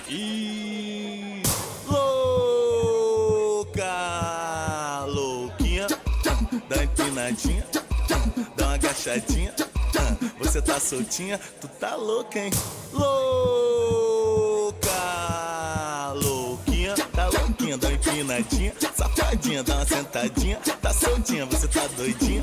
E louca, louquinha, dá uma empinadinha, dá uma agachadinha, você tá soltinha, tu tá louca, hein? Louca, louquinha, tá louquinha, dá uma empinadinha, safadinha, dá uma sentadinha, tá soltinha, você tá doidinha.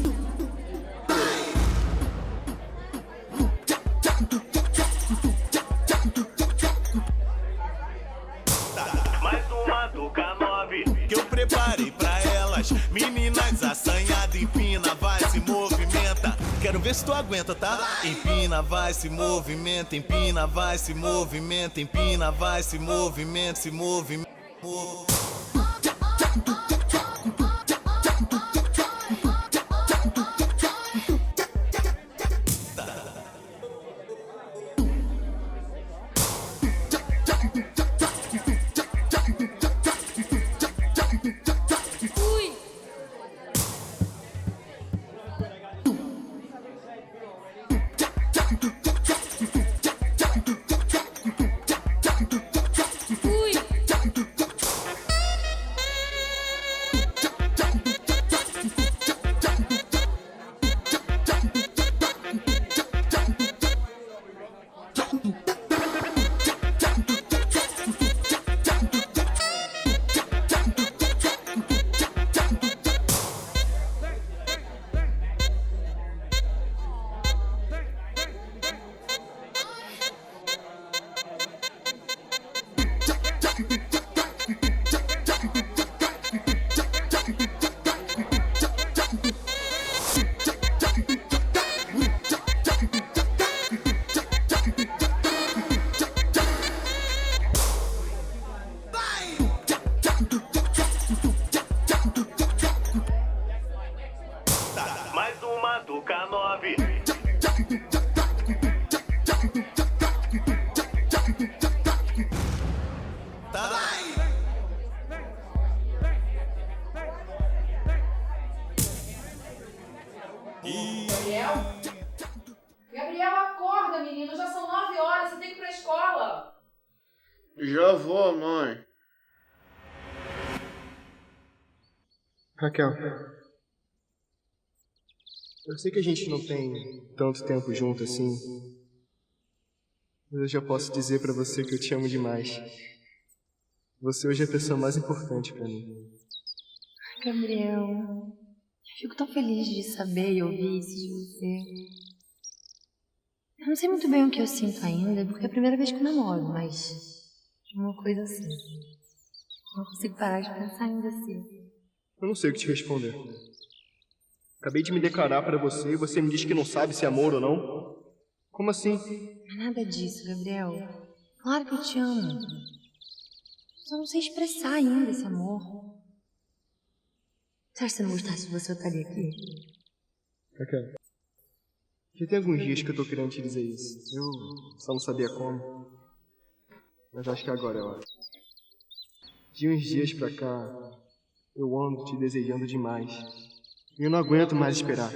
Mais uma do K9 que eu preparei pra elas. Meninas assanhadas, empina, vai, se movimenta. Quero ver se tu aguenta, tá? Empina, vai, se movimenta. Empina, vai, se movimenta. Empina, vai, se movimenta, se movimenta. Mais uma do K9. Gabriel, acorda, menino. Já são 9 horas, você tem que ir pra escola. Já vou, mãe. Raquel, eu sei que a gente não tem tanto tempo junto assim, mas eu já posso dizer pra você que eu te amo demais. Você hoje é a pessoa mais importante pra mim. Gabriel, eu fico tão feliz de saber e ouvir isso de você. Eu não sei muito bem o que eu sinto ainda, porque é a primeira vez que eu namoro, mas de uma coisa assim. Não consigo parar de pensar ainda assim. Eu não sei o que te responder. Acabei de me declarar pra você e você me diz que não sabe se é amor ou não? Como assim? Não é nada disso, Gabriel. Claro que eu te amo. Só não sei expressar ainda esse amor. Você acha que se eu não gostasse de você, eu estaria aqui? Raquel, já tem alguns dias que eu tô querendo te dizer isso. Eu só não sabia como. Mas acho que agora é a hora. De uns dias pra cá, eu ando te desejando demais. E eu não aguento mais esperar.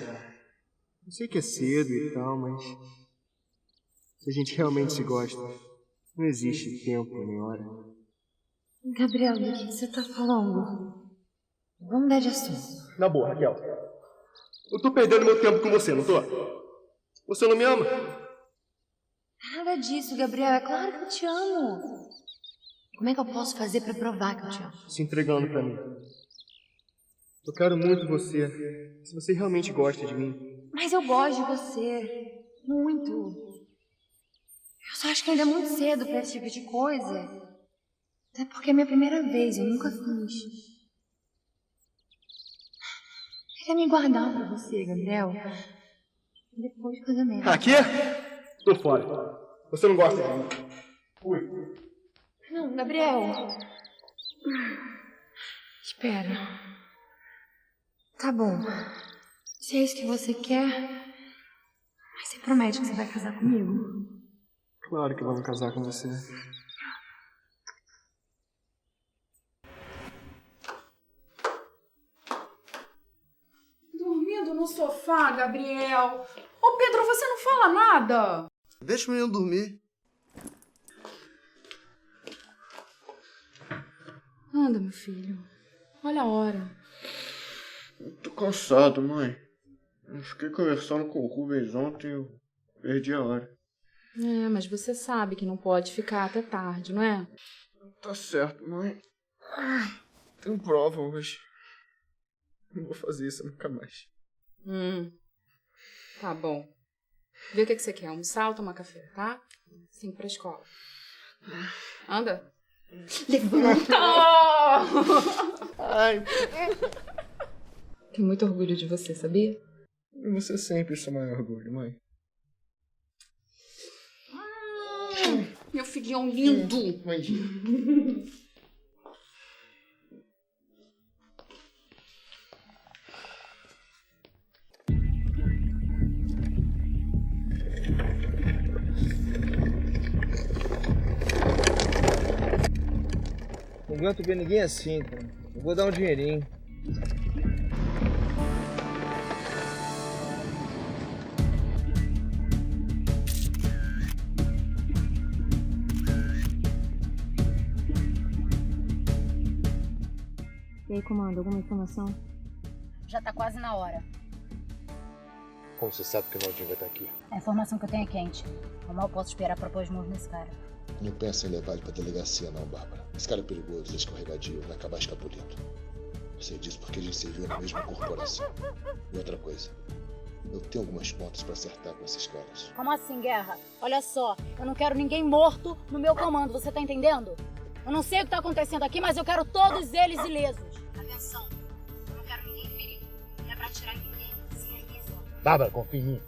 Eu sei que é cedo e tal, mas se a gente realmente se gosta, não existe tempo nem hora. Gabriel, do que você tá falando? Vamos mudar de assunto. Na boa, Raquel. Eu tô perdendo meu tempo com você, não tô? Você não me ama? Nada disso, Gabriel. É claro que eu te amo. Como é que eu posso fazer pra provar que eu te amo? Se entregando pra mim. Eu quero muito você. Se você realmente gosta de mim. Mas eu gosto de você. Muito. Eu só acho que ainda é muito cedo pra esse tipo de coisa. Até porque é minha primeira vez, eu nunca fiz. Eu queria me guardar pra você, Gabriel. Depois do casamento. Aqui? Tô fora. Você não gosta de mim. Fui. Não, Gabriel. Espera. Tá bom. Se é isso que você quer, mas você promete que você vai casar comigo? Claro que eu vou me casar com você. dormindo no sofá, Gabriel. Ô, Pedro, você não fala nada? Deixa o menino dormir. Anda, meu filho. Olha a hora. Eu tô cansado, mãe. Eu fiquei conversando com o Rubens ontem e eu perdi a hora. É, mas você sabe que não pode ficar até tarde, não é? Tá certo, mãe. Tenho prova hoje. Não vou fazer isso nunca mais. Tá bom. Vê o que você quer, almoçar ou tomar café, tá? Sim, pra escola. Anda. Levanta! Ai, Tenho muito orgulho de você, sabia? você sempre é o seu maior orgulho, mãe. Meu filhão lindo! Mãe. Não aguento ver ninguém assim, cara. Eu vou dar um dinheirinho. E aí, comando, alguma informação? Já tá quase na hora. Como você sabe que o Naldinho vai estar aqui? A informação que eu tenho é quente. Eu mal posso esperar pra pôr as mãos nesse cara. Não pensa em levar ele pra delegacia não, Bárbara. Esse cara é perigoso, escorregadio, vai acabar escapulindo. Eu sei disso porque a gente serviu na mesma corporação. E outra coisa, eu tenho algumas contas pra acertar com esses caras. Como assim, Guerra? Olha só, eu não quero ninguém morto no meu comando, você tá entendendo? Eu não sei o que tá acontecendo aqui, mas eu quero todos eles ilesos. Atenção, eu não quero ninguém ferido. Não é pra tirar ninguém, sim, é isso. Bárbara, confia em mim.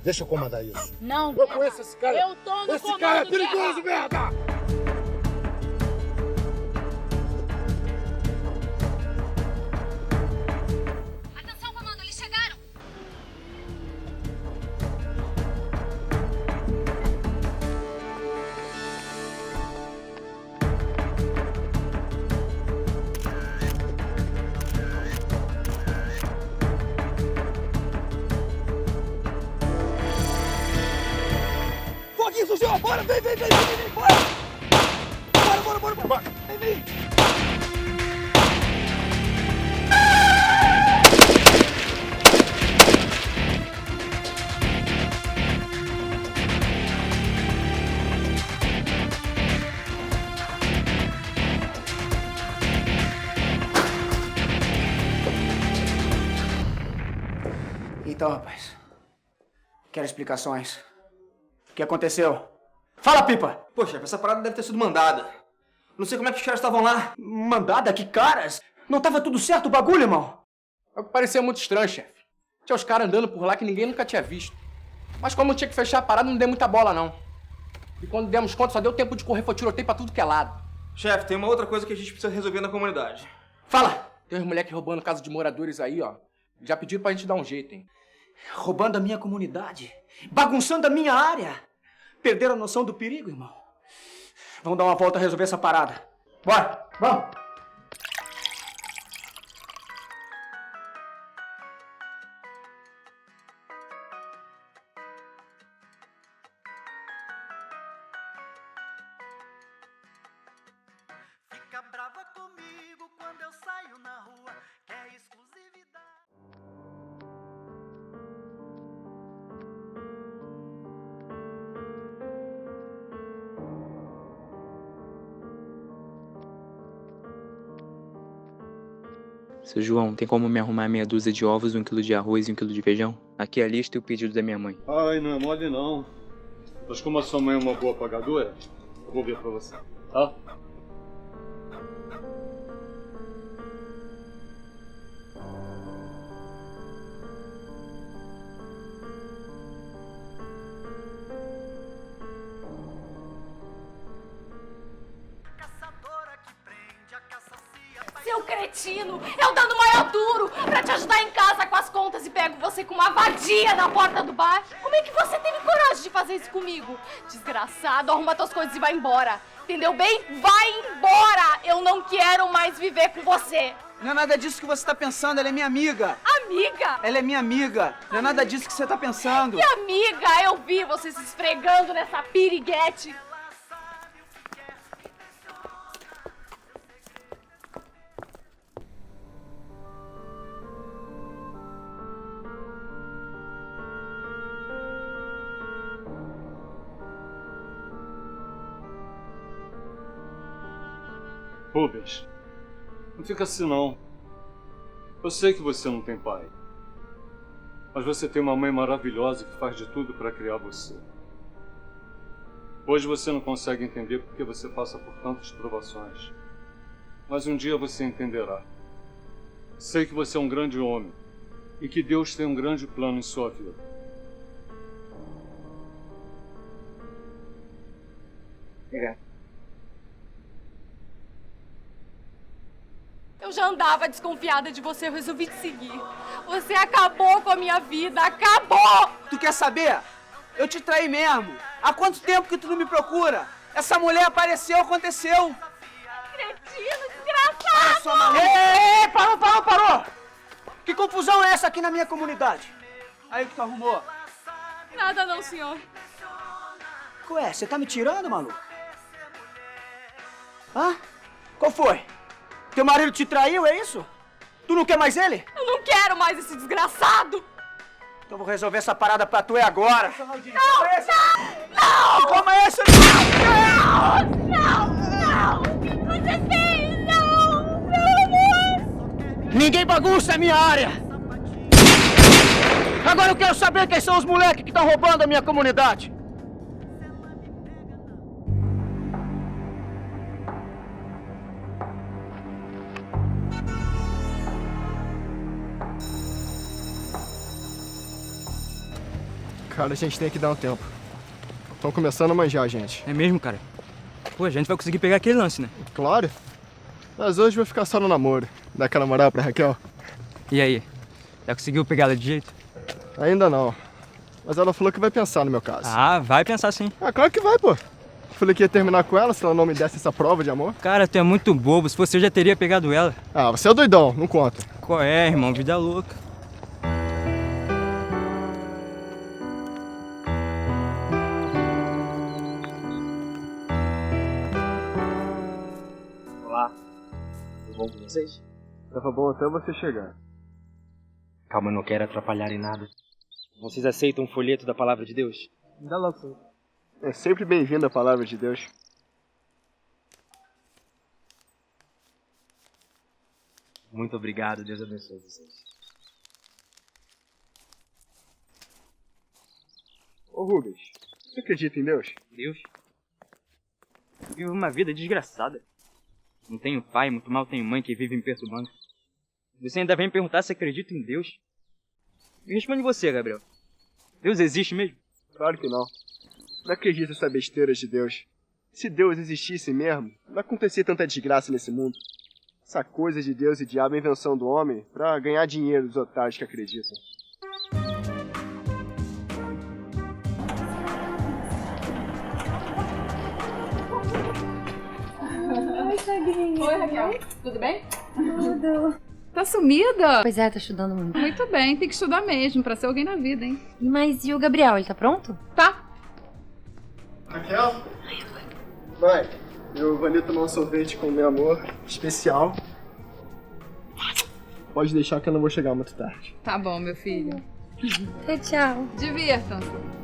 Deixa eu comandar isso. Não, Eu conheço esse cara. eu tô no Esse comando, cara é perigoso, Guerra. merda! Atenção, comando, eles chegaram. Foguinho, senhor! Bora! Vem, bora! Bora! Vem! Então, rapaz, quero explicações. O que aconteceu? Fala, Pipa! Pô, chefe, essa parada deve ter sido mandada. Não sei como é que os caras estavam lá. Mandada? Que caras? Não tava tudo certo o bagulho, irmão? É o que parecia muito estranho, chefe. Tinha os caras andando por lá que ninguém nunca tinha visto. Mas como tinha que fechar a parada, não deu muita bola, não. E quando demos conta, só deu tempo de correr, foi tiroteio pra tudo que é lado. Chefe, tem uma outra coisa que a gente precisa resolver na comunidade. Fala! Tem uns moleques roubando casa de moradores aí, ó. Já pediram pra gente dar um jeito, hein? Roubando a minha comunidade? Bagunçando a minha área? Perderam a noção do perigo, irmão? Vamos dar uma volta a resolver essa parada. Bora! Vamos! Fica brava comigo quando eu saio na rua, quer exclusividade. Seu João, tem como me arrumar meia dúzia de ovos, 1 quilo de arroz e 1 quilo de feijão? Aqui é a lista e o pedido da minha mãe. Ai, não é mole não. Mas como a sua mãe é uma boa pagadora, eu vou ver pra você, tá? Seu cretino! Eu dando maior duro pra te ajudar em casa com as contas e pego você com uma vadia na porta do bar. Como é que você teve coragem de fazer isso comigo? Desgraçado, arruma tuas coisas e vai embora. Entendeu bem? Vai embora! Eu não quero mais viver com você. Não é nada disso que você tá pensando, ela é minha amiga. Amiga? Ela é minha amiga. Não é nada disso que você tá pensando. Que amiga? Eu vi você se esfregando nessa piriguete. Rubens, não fica assim não. Eu sei que você não tem pai. Mas você tem uma mãe maravilhosa que faz de tudo para criar você. Hoje você não consegue entender porque você passa por tantas provações. Mas um dia você entenderá. Sei que você é um grande homem e que Deus tem um grande plano em sua vida. Obrigado. Eu já andava desconfiada de você, eu resolvi te seguir. Você acabou com a minha vida, acabou! Tu quer saber? Eu te traí mesmo. Há quanto tempo que tu não me procura? Essa mulher apareceu, aconteceu. Cretino, desgraçado! Ei, parou! Que confusão é essa aqui na minha comunidade? Aí que tu arrumou? Nada não, senhor. Ué, você tá me tirando, maluco? Hã? Qual foi? Teu marido te traiu, é isso? Tu não quer mais ele? Eu não quero mais esse desgraçado! Então vou resolver essa parada pra tu agora. Não! Não! Como é esse? Não! Você fez! Não! Não! Ninguém bagunça a minha área! Agora eu quero saber quem são os moleques que estão roubando a minha comunidade! Cara, a gente tem que dar um tempo. Estão começando a manjar, gente. É mesmo, cara? Pô, a gente vai conseguir pegar aquele lance, né? Claro. Mas hoje vai ficar só no namoro. Dá aquela moral pra Raquel. E aí? Já conseguiu pegar ela de jeito? Ainda não. Mas ela falou que vai pensar no meu caso. Ah, vai pensar sim. Ah, claro que vai, pô. Falei que ia terminar com ela se ela não me desse essa prova de amor. Cara, tu é muito bobo. Se você já teria pegado ela. Ah, você é doidão. Não conta. Qual é, irmão? Vida louca. Bom com vocês? Tava bom até você chegar. Calma, eu não quero atrapalhar em nada. Vocês aceitam um folheto da Palavra de Deus? Dá logo. É sempre bem-vindo a Palavra de Deus. Muito obrigado, Deus abençoe vocês. Ô Rubens, você acredita em Deus? Deus? Eu vivo uma vida desgraçada. Não tenho pai, muito mal tenho mãe que vive me perturbando. Você ainda vem me perguntar se acredito em Deus? Me responde você, Gabriel. Deus existe mesmo? Claro que não. Não acredito nessa besteira de Deus. Se Deus existisse mesmo, não acontecia tanta desgraça nesse mundo. Essa coisa de Deus e diabo é invenção do homem pra ganhar dinheiro dos otários que acreditam. Oi, Sagrinha. Oi, Raquel. Tudo bem? Tudo. Tá sumida? Pois é, tá estudando muito. Muito bem, tem que estudar mesmo pra ser alguém na vida, hein? Mas e o Gabriel, ele tá pronto? Tá. Raquel? Vai, eu vou ali tomar um sorvete com o meu amor especial. Pode deixar que eu não vou chegar muito tarde. Tá bom, meu filho. Tchau. Divirtam-se.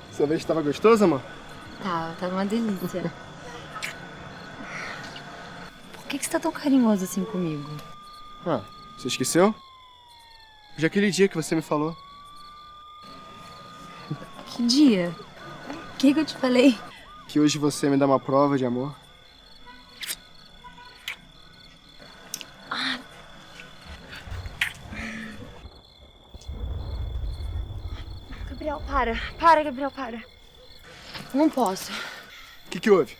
O sorvete tava gostoso, amor? Tá uma delícia. Por que você tá tão carinhoso assim comigo? Ah, você esqueceu? Já aquele dia que você me falou. Que dia? O que eu te falei? Que hoje você me dá uma prova de amor. Gabriel, para. Para, Gabriel, para. Não posso. O que houve?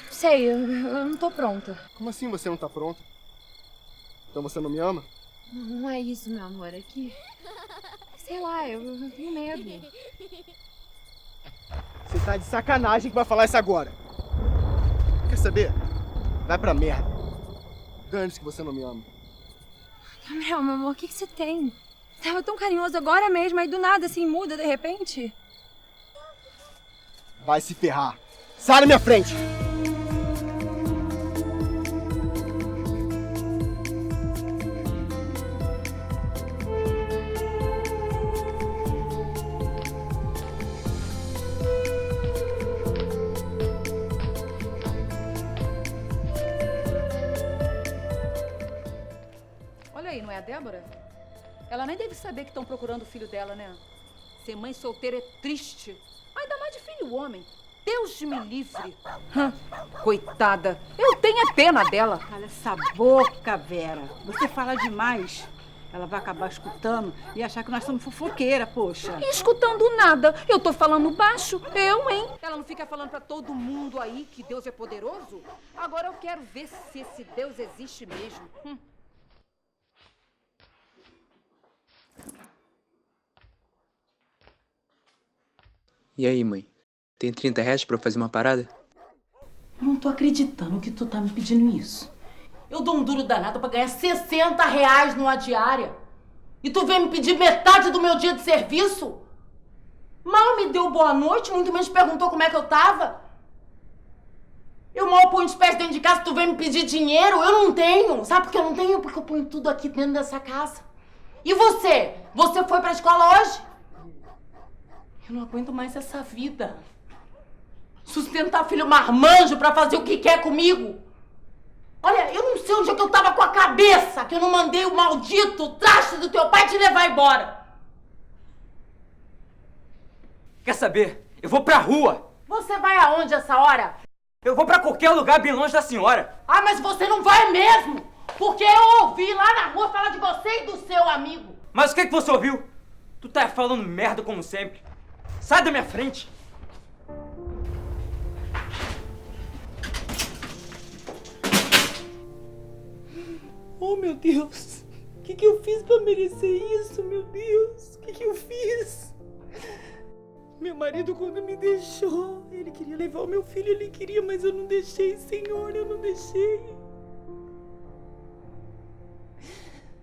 Sei, eu não tô pronta. Como assim você não tá pronta? Então você não me ama? Não é isso, meu amor. É que... Sei lá, eu tenho medo. Você tá de sacanagem que vai falar isso agora. Quer saber? Vai pra merda. Dane-se que você não me ama. Gabriel, meu amor, o que você tem? Tava tão carinhoso agora mesmo, aí do nada assim muda de repente. Vai se ferrar. Sai da minha frente! Olha aí, não é a Débora? Ela nem deve saber que estão procurando o filho dela, né? Ser mãe solteira é triste. Ainda mais de filho homem. Deus me livre. Coitada. Eu tenho a pena dela. Olha essa boca, Vera. Você fala demais. Ela vai acabar escutando e achar que nós somos fofoqueira, poxa. E escutando nada. Eu tô falando baixo. Eu, hein? Ela não fica falando pra todo mundo aí que Deus é poderoso? Agora eu quero ver se esse Deus existe mesmo. E aí, mãe? Tem 30 reais pra eu fazer uma parada? Não tô acreditando que tu tá me pedindo isso. Eu dou um duro danado pra ganhar 60 reais numa diária. E tu vem me pedir metade do meu dia de serviço? Mal me deu boa noite, muito menos perguntou como é que eu tava. Eu mal ponho os pés dentro de casa, tu vem me pedir dinheiro? Eu não tenho. Sabe por que eu não tenho? Porque eu ponho tudo aqui dentro dessa casa. E você? Você foi pra escola hoje? Eu não aguento mais essa vida. Sustentar filho marmanjo pra fazer o que quer comigo. Olha, eu não sei onde é que eu tava com a cabeça, que eu não mandei o maldito traste do teu pai te levar embora. Quer saber? Eu vou pra rua. Você vai aonde essa hora? Eu vou pra qualquer lugar bem longe da senhora. Ah, mas você não vai mesmo. Porque eu ouvi lá na rua falar de você e do seu amigo. Mas o que você ouviu? Tu tá falando merda como sempre. Sai da minha frente. Oh, meu Deus. O que eu fiz pra merecer isso, meu Deus? O que eu fiz? Meu marido, quando me deixou, ele queria levar o meu filho, ele queria, mas eu não deixei, Senhor, eu não deixei.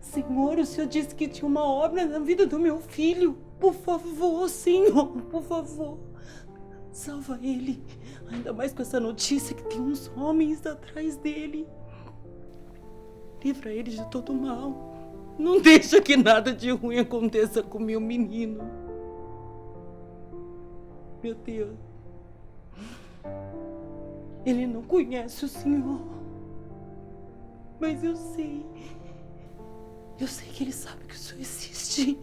Senhor, o Senhor disse que tinha uma obra na vida do meu filho. Por favor, Senhor, por favor, salva ele. Ainda mais com essa notícia que tem uns homens atrás dele. Livra ele de todo mal. Não deixa que nada de ruim aconteça com meu menino. Meu Deus. Ele não conhece o Senhor. Mas eu sei. Eu sei que ele sabe que o Senhor existe.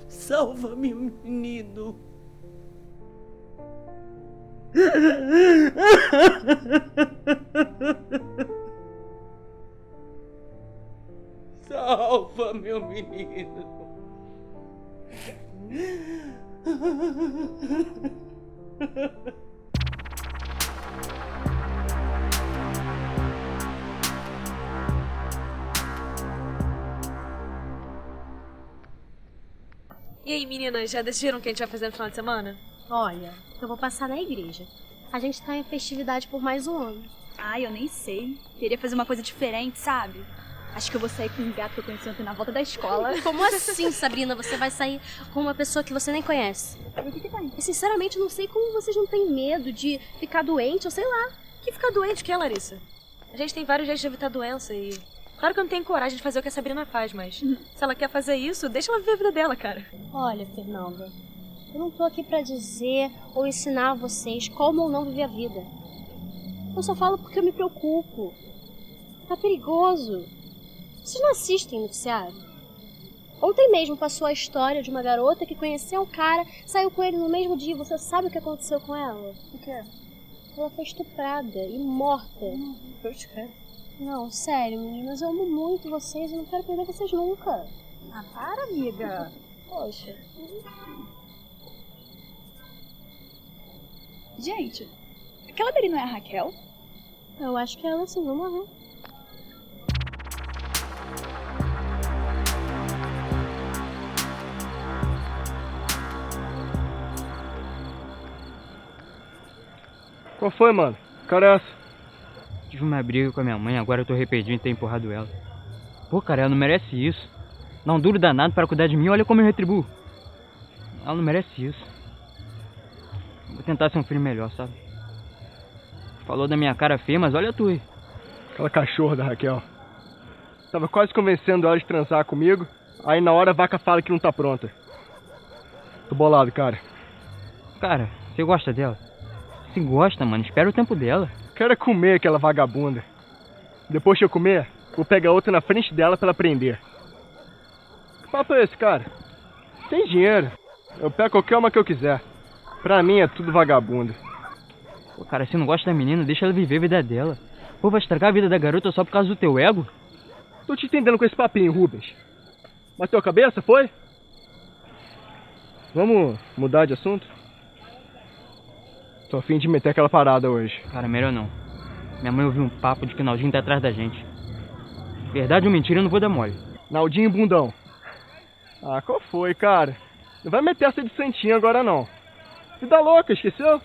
Salva meu menino. Salva meu menino. E aí, meninas, já decidiram o que a gente vai fazer no final de semana? Olha, eu vou passar na igreja. A gente tá em festividade por mais um ano. Ai, eu nem sei. Queria fazer uma coisa diferente, sabe? Acho que eu vou sair com um gato que eu conheci ontem na volta da escola. Como assim, Sabrina? Você vai sair com uma pessoa que você nem conhece? E o que tem? E sinceramente, eu não sei como vocês não têm medo de ficar doente, ou sei lá. Que ficar doente, que é, Larissa? A gente tem vários jeitos de evitar doença e... Claro que eu não tenho coragem de fazer o que a Sabrina faz, mas se ela quer fazer isso, deixa ela viver a vida dela, cara. Olha, Fernanda, eu não tô aqui pra dizer ou ensinar a vocês como ou não viver a vida. Eu só falo porque eu me preocupo. Tá perigoso. Vocês não assistem noticiário? Ontem mesmo passou a história de uma garota que conheceu um cara, saiu com ele no mesmo dia. Você sabe o que aconteceu com ela? O quê? Ela foi estuprada e morta. Deus quer. Não, sério, meninas, eu amo muito vocês e não quero perder vocês nunca. Ah, para, amiga. Poxa. Gente, aquela dele não é a Raquel? Eu acho que é ela sim, vamos lá ver. Qual foi, mano? Que cara é essa? Tive uma briga com a minha mãe, agora eu tô arrependido de ter empurrado ela. Pô, cara, ela não merece isso. Dá um duro danado para cuidar de mim, olha como eu retribuo. Ela não merece isso. Vou tentar ser um filho melhor, sabe? Falou da minha cara feia, mas olha tu aí. Aquela cachorra da Raquel. Tava quase convencendo ela de transar comigo, aí na hora a vaca fala que não tá pronta. Tô bolado, cara. Cara, você gosta dela? Se gosta, mano, espera o tempo dela. Quero é comer aquela vagabunda. Depois que eu comer, vou pegar outra na frente dela pra ela prender. Que papo é esse, cara? Tem dinheiro. Eu pego qualquer uma que eu quiser. Pra mim é tudo vagabunda. Pô, cara, se não gosta da menina, deixa ela viver a vida dela. Pô, vai estragar a vida da garota só por causa do teu ego? Tô te entendendo com esse papinho, Rubens. Bateu a cabeça, foi? Vamos mudar de assunto? Tô a fim de meter aquela parada hoje. Cara, melhor não. Minha mãe ouviu um papo de que o Naldinho tá atrás da gente. Verdade ou mentira, eu não vou dar mole. Naldinho bundão. Ah, qual foi, cara? Não vai meter essa de santinho agora, não. Vida louca, esqueceu?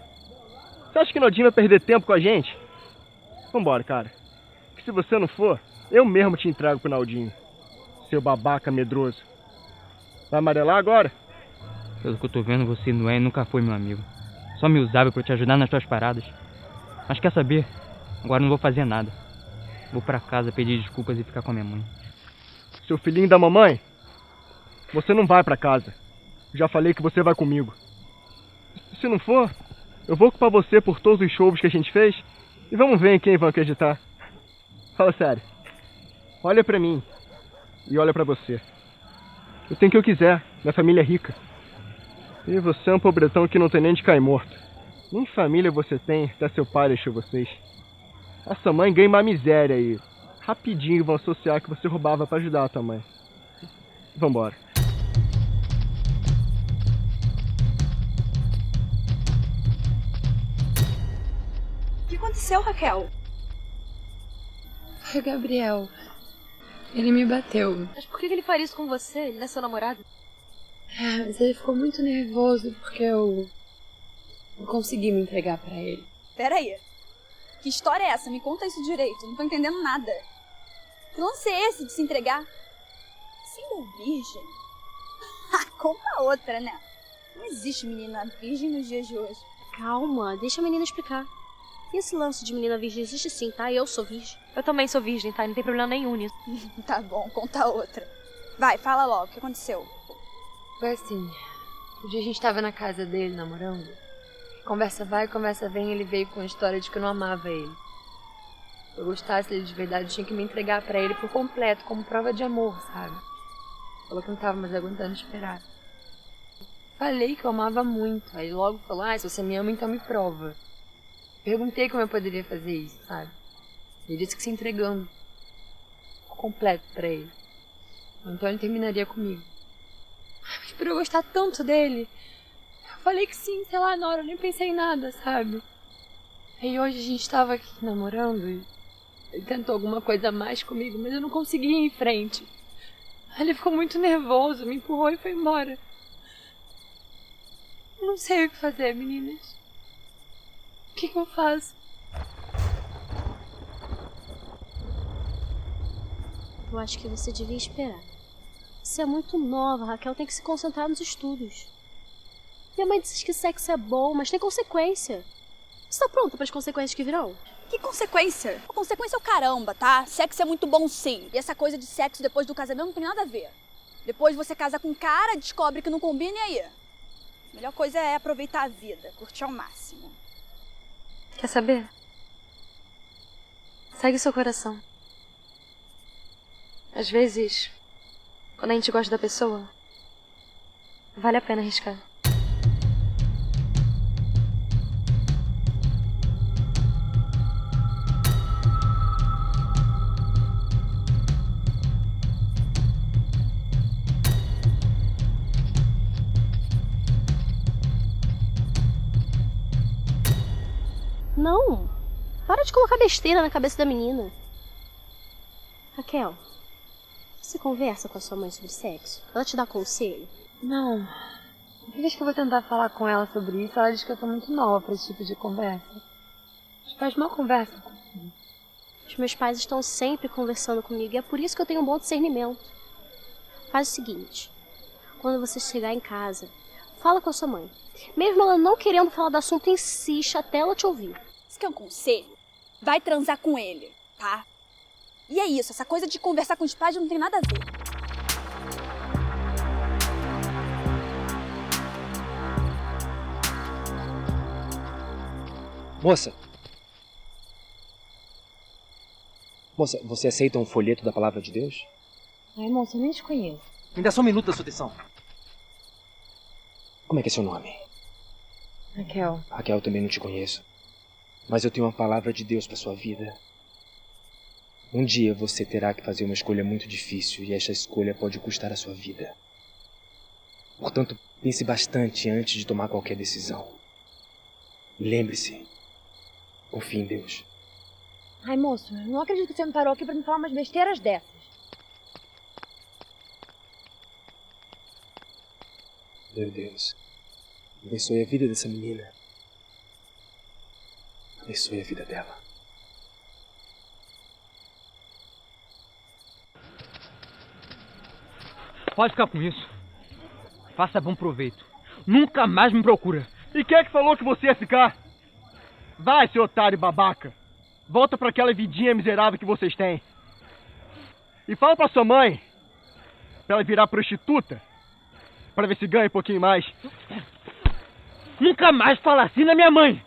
Você acha que o Naldinho vai perder tempo com a gente? Vambora, cara. Que se você não for, eu mesmo te entrego pro Naldinho. Seu babaca medroso. Vai amarelar agora? Pelo que eu tô vendo, você não é e nunca foi meu amigo. Só me usava pra te ajudar nas tuas paradas. Mas quer saber? Agora não vou fazer nada. Vou pra casa pedir desculpas e ficar com a minha mãe. Seu filhinho da mamãe, você não vai pra casa. Já falei que você vai comigo. Se não for, eu vou culpar você por todos os shows que a gente fez e vamos ver em quem vão acreditar. Fala sério. Olha pra mim e olha pra você. Eu tenho o que eu quiser, minha família é rica. E você é um pobretão que não tem nem de cair morto. Nem família você tem, até seu pai deixou vocês. Essa mãe ganha uma miséria aí. Rapidinho vão associar que você roubava pra ajudar a tua mãe. Vambora. O que aconteceu, Raquel? Foi o Gabriel. Ele me bateu. Mas por que ele faria isso com você? Ele não é seu namorado? É, mas ele ficou muito nervoso porque eu não consegui me entregar pra ele. Pera aí. Que história é essa? Me conta isso direito. Não tô entendendo nada. Que lance é esse de se entregar? Sendo virgem? Conta a outra, né? Não existe menina virgem nos dias de hoje. Calma, deixa a menina explicar. Esse lance de menina virgem existe sim, tá? Eu sou virgem. Eu também sou virgem, tá? Não tem problema nenhum nisso. Tá bom, conta a outra. Vai, fala logo. O que aconteceu? Foi assim, o dia a gente tava na casa dele, namorando. Conversa vai, conversa vem, ele veio com a história de que eu não amava ele. Se eu gostasse dele de verdade, eu tinha que me entregar pra ele por completo, como prova de amor, sabe? Falou que não tava mais aguentando esperar. Falei que eu amava muito, aí logo falou, se você me ama, então me prova. Perguntei como eu poderia fazer isso, sabe? Ele disse que se entregando por completo pra ele. Então ele terminaria comigo. Mas por eu gostar tanto dele, eu falei que sim, sei lá, na hora eu nem pensei em nada, sabe? Aí hoje a gente tava aqui namorando e ele tentou alguma coisa a mais comigo, mas eu não consegui ir em frente. Aí ele ficou muito nervoso, me empurrou e foi embora. Eu não sei o que fazer, meninas. O que eu faço? Eu acho que você devia esperar. Você é muito nova, Raquel tem que se concentrar nos estudos. Minha mãe disse que sexo é bom, mas tem consequência. Você tá pronta para as consequências que virão? Que consequência? A consequência é o caramba, tá? Sexo é muito bom sim. E essa coisa de sexo depois do casamento não tem nada a ver. Depois você casa com um cara, descobre que não combina e aí? A melhor coisa é aproveitar a vida, curtir ao máximo. Quer saber? Segue seu coração. Às vezes, quando a gente gosta da pessoa, vale a pena arriscar. Para de colocar besteira na cabeça da menina. Raquel, você conversa com a sua mãe sobre sexo? Ela te dá conselho? Não. Toda vez que eu vou tentar falar com ela sobre isso, ela diz que eu tô muito nova pra esse tipo de conversa. Os pais mal conversam comigo. Os meus pais estão sempre conversando comigo e é por isso que eu tenho um bom discernimento. Faz o seguinte, quando você chegar em casa, fala com a sua mãe. Mesmo ela não querendo falar do assunto, insiste até ela te ouvir. Isso quer um conselho? Vai transar com ele, tá? E é isso, essa coisa de conversar com os pais não tem nada a ver. Moça, você aceita um folheto da palavra de Deus? Ai, moça, eu nem te conheço. Me dá só um minuto da sua atenção. Como é que é seu nome? Raquel. Raquel, eu também não te conheço. Mas eu tenho uma palavra de Deus para sua vida. Um dia você terá que fazer uma escolha muito difícil e esta escolha pode custar a sua vida. Portanto, pense bastante antes de tomar qualquer decisão. E lembre-se, confie em Deus. Ai, moço, eu não acredito que você me parou aqui pra me falar umas besteiras dessas. Meu Deus, abençoe a vida dessa menina. Abençoe a vida dela. Pode ficar com isso. Faça bom proveito. Nunca mais me procura. E quem é que falou que você ia ficar? Vai, seu otário babaca. Volta pra aquela vidinha miserável que vocês têm. E fala pra sua mãe pra ela virar prostituta, pra ver se ganha um pouquinho mais. Nunca mais fala assim na minha mãe.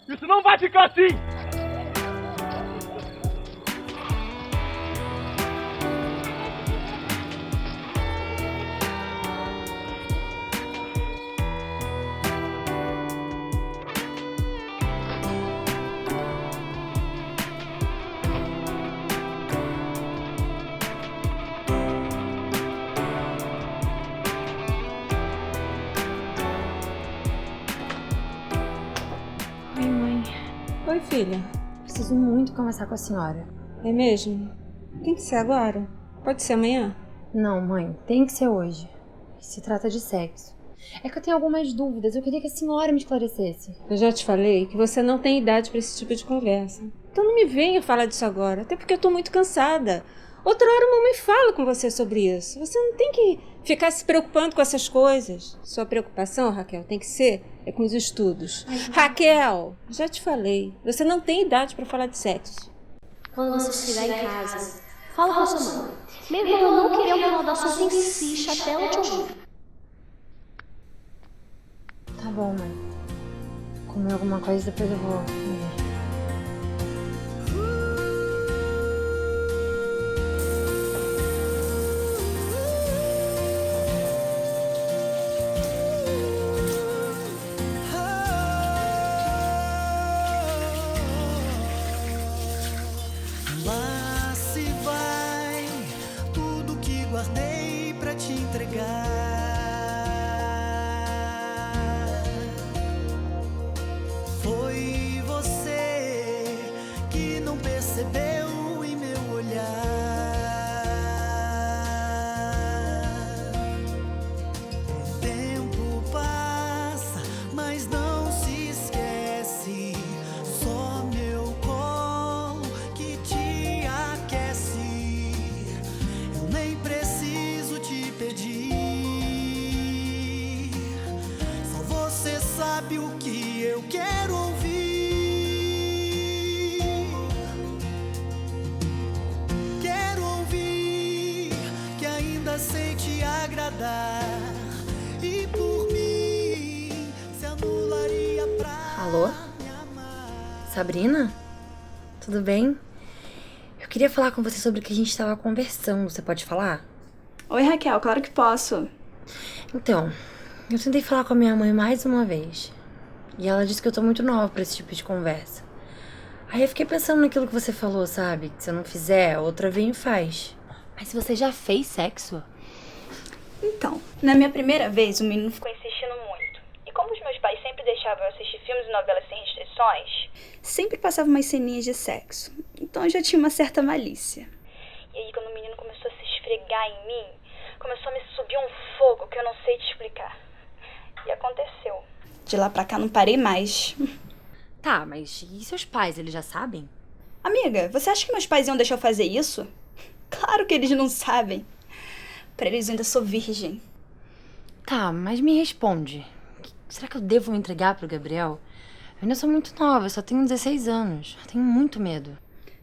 Isso não vai ficar assim! Oi, filha. Preciso muito conversar com a senhora. É mesmo? Tem que ser agora? Pode ser amanhã? Não, mãe. Tem que ser hoje. Se trata de sexo. É que eu tenho algumas dúvidas. Eu queria que a senhora me esclarecesse. Eu já te falei que você não tem idade para esse tipo de conversa. Então não me venha falar disso agora. Até porque eu tô muito cansada. Outra hora a mamãe fala com você sobre isso. Você não tem que ficar se preocupando com essas coisas. Sua preocupação, Raquel, tem que ser com os estudos. Raquel, já te falei. Você não tem idade para falar de sexo. Quando você chegar em casa, fala com a sua mãe. Mesmo ela não querendo falar do assunto, insiste até ela te ouvir. Tá bom, mãe. Comer alguma coisa, depois eu vou comer. Lá se vai tudo que guardei pra te entregar. Foi você que não percebeu em meu olhar. O tempo passa, mas não se esquece. Só meu colo que te aquece. Eu nem preciso te pedir. Só você sabe o que eu quero ouvir. Quero ouvir que ainda sei te agradar. E por mim se anularia pra. Alô? Sabrina? Tudo bem? Eu queria falar com você sobre o que a gente estava conversando. Você pode falar? Oi, Raquel, claro que posso. Então, eu tentei falar com a minha mãe mais uma vez. E ela disse que eu tô muito nova pra esse tipo de conversa. Aí eu fiquei pensando naquilo que você falou, sabe? Que se eu não fizer, outra vem e faz. Mas você já fez sexo? Então, na minha primeira vez, o menino ficou insistindo muito. E como os meus meus pais sempre deixavam eu assistir filmes e novelas sem restrições, sempre passava umas ceninhas de sexo. Então eu já tinha uma certa malícia. E aí, quando o menino começou a se esfregar em mim, começou a me subir um fogo que eu não sei te explicar. E aconteceu. De lá pra cá não parei mais. Tá, mas e seus pais, eles já sabem? Amiga, você acha que meus pais iam deixar eu fazer isso? Claro que eles não sabem. Pra eles eu ainda sou virgem. Tá, mas me responde. Será que eu devo me entregar pro Gabriel? Eu ainda sou muito nova, eu só tenho 16 anos. Eu tenho muito medo.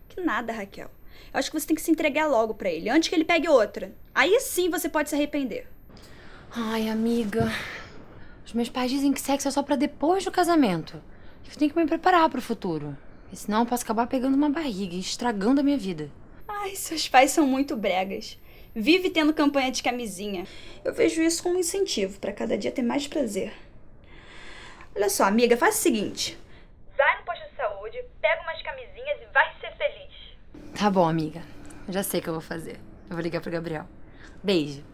Que nada, Raquel. Eu acho que você tem que se entregar logo pra ele, antes que ele pegue outra. Aí sim você pode se arrepender. Ai, amiga. Os meus pais dizem que sexo é só pra depois do casamento. Eu tenho que me preparar pro futuro. Porque senão eu posso acabar pegando uma barriga e estragando a minha vida. Ai, seus pais são muito bregas. Vive tendo campanha de camisinha. Eu vejo isso como um incentivo pra cada dia ter mais prazer. Olha só, amiga, faz o seguinte. Vai no posto de saúde, pega umas camisinhas e vai ser feliz. Tá bom, amiga. Eu já sei o que eu vou fazer. Eu vou ligar pro Gabriel. Beijo.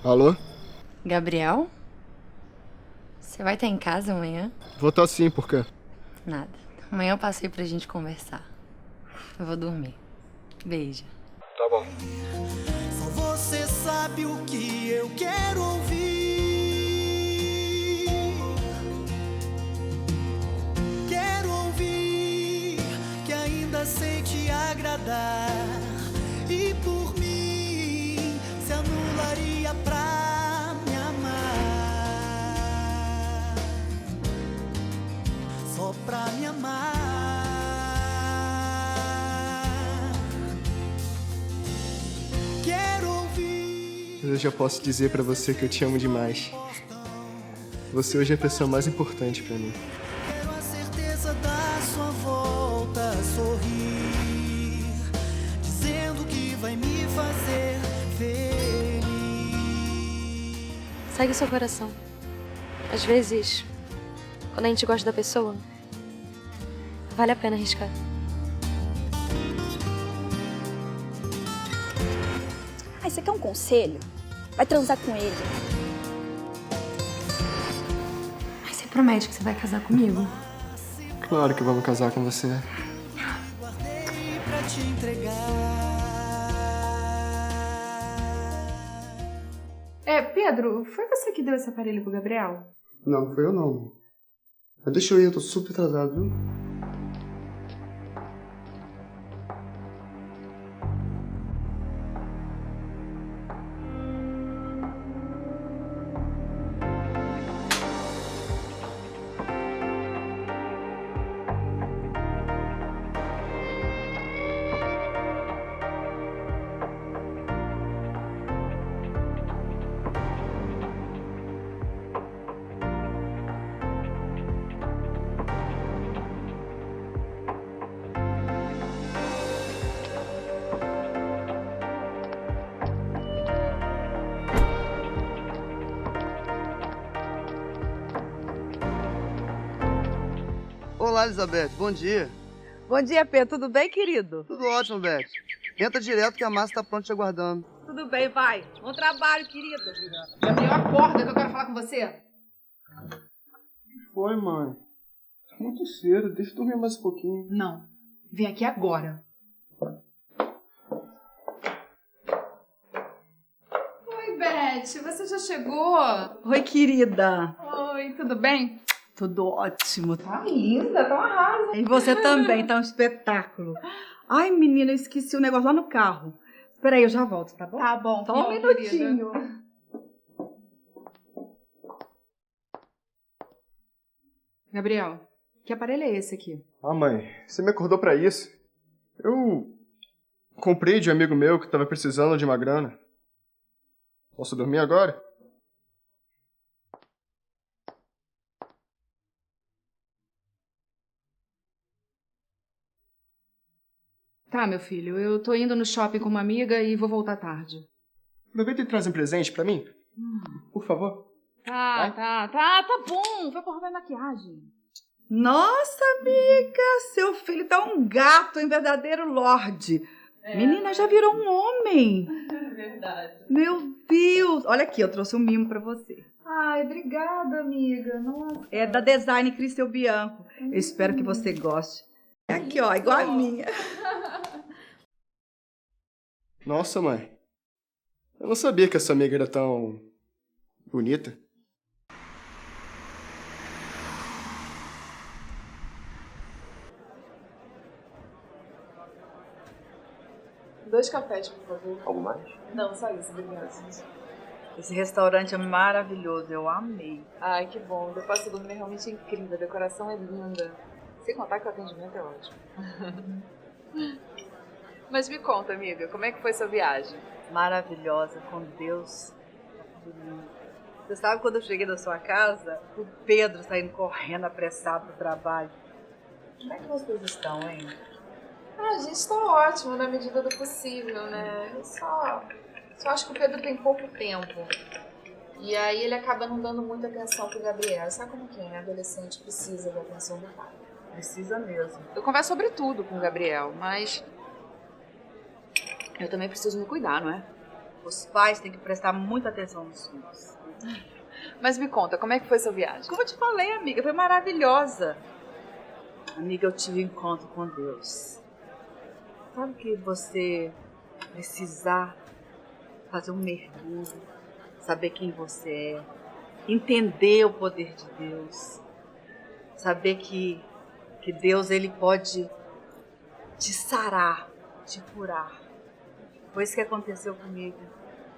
Alô? Gabriel? Você vai estar em casa amanhã? Vou estar sim, por quê? Nada. Amanhã eu passei pra gente conversar. Eu vou dormir. Beijo. Tá bom. Só você sabe o que eu quero ouvir. Quero ouvir que ainda sei te agradar. E por mim se anularia pra me amar. Só pra me amar. Eu já posso dizer pra você que eu te amo demais. Você hoje é a pessoa mais importante pra mim. Quero a certeza da sua volta, sorrir, dizendo que vai me fazer feliz. Segue o seu coração. Às vezes, quando a gente gosta da pessoa, vale a pena arriscar. Ai, você quer um conselho? Vai transar com ele. Mas você promete que você vai casar comigo? Claro que vamos casar com você. Guardei pra te entregar. Pedro, foi você que deu esse aparelho pro Gabriel? Não, foi eu não. Mas deixa eu ir, eu tô super atrasado, viu? Olá, Elizabeth. Bom dia. Bom dia, Pedro. Tudo bem, querido? Tudo ótimo, Beth. Entra direto que a massa tá pronta te aguardando. Tudo bem, vai. Bom trabalho, querida. Gabriel, acorda que eu quero falar com você. O que foi, mãe? Tá muito cedo, deixa eu dormir mais um pouquinho. Não. Vem aqui agora. Oi, Beth. Você já chegou? Oi, querida. Oi, tudo bem? Tudo ótimo. Tá linda, tá uma arrasa. E você também, tá um espetáculo. Ai, menina, eu esqueci o negócio lá no carro. Espera aí, eu já volto, tá bom? Tá bom. Só um minutinho. Gabriel, que aparelho é esse aqui? Ah, mãe, você me acordou pra isso? Eu comprei de um amigo meu que tava precisando de uma grana. Posso dormir agora? Tá, meu filho, eu tô indo no shopping com uma amiga e vou voltar tarde. Aproveita e traz um presente pra mim. Por favor. Tá bom. Vai porra, vai maquiagem. Nossa, amiga, seu filho tá um gato, um verdadeiro lorde. Menina, já virou um homem. verdade. Meu Deus! Olha aqui, eu trouxe um mimo pra você. Ai, obrigada, amiga. Nossa. É da Design Cristel Bianco. Eu espero que você goste. É aqui, ó, igual a minha. Nossa, mãe. Eu não sabia que essa amiga era tão bonita. Dois cafés, por favor. Algo mais? Não, só isso, obrigada. Esse restaurante é maravilhoso, eu amei. Ai, que bom. O Depósito Gourmet é realmente incrível. A decoração é linda. Sem contar que o atendimento é ótimo. Mas me conta, amiga, como é que foi sua viagem? Maravilhosa, com Deus. Você sabe quando eu cheguei na sua casa, o Pedro saindo correndo apressado pro trabalho. Como é que vocês estão, hein? Ah, a gente tá ótimo na medida do possível, né? Eu só acho que o Pedro tem pouco tempo. E aí ele acaba não dando muita atenção pro Gabriel. Sabe como que é? Adolescente precisa da atenção do pai. Precisa mesmo. Eu converso sobre tudo com o Gabriel, mas eu também preciso me cuidar, não é? Os pais têm que prestar muita atenção nos filhos. Mas me conta, como é que foi sua viagem? Como eu te falei, amiga, foi maravilhosa. Amiga, eu tive um encontro com Deus. Sabe que você precisar fazer um mergulho, saber quem você é, entender o poder de Deus, saber que Deus ele pode te sarar, te curar. Foi isso que aconteceu comigo.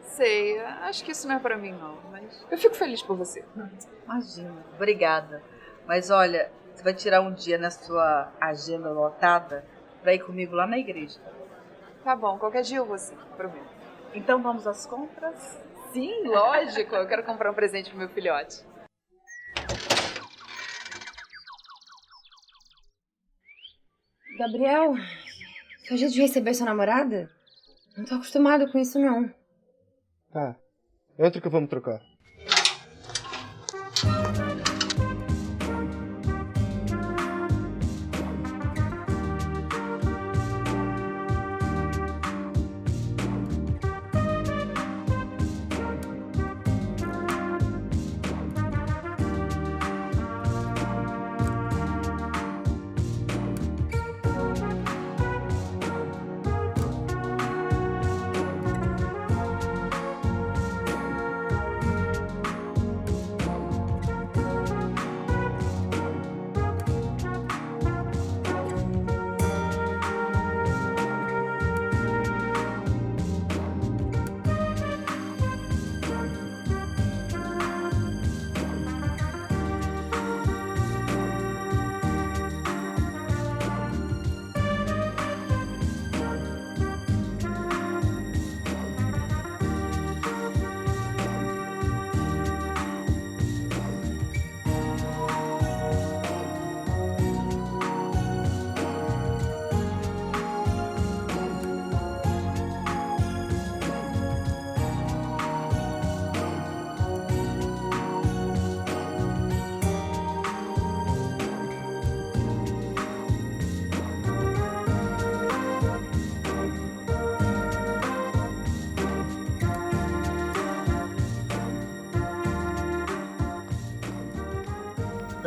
Sei, acho que isso não é pra mim não, mas eu fico feliz por você. Imagina, obrigada. Mas olha, você vai tirar um dia na sua agenda lotada pra ir comigo lá na igreja. Tá bom, qualquer dia eu vou sim, prometo. Então vamos às compras? Sim, lógico, eu quero comprar um presente pro meu filhote. Gabriel, seu jeito de receber sua namorada? Não tô acostumada com isso, não. Tá. Entra que vamos trocar.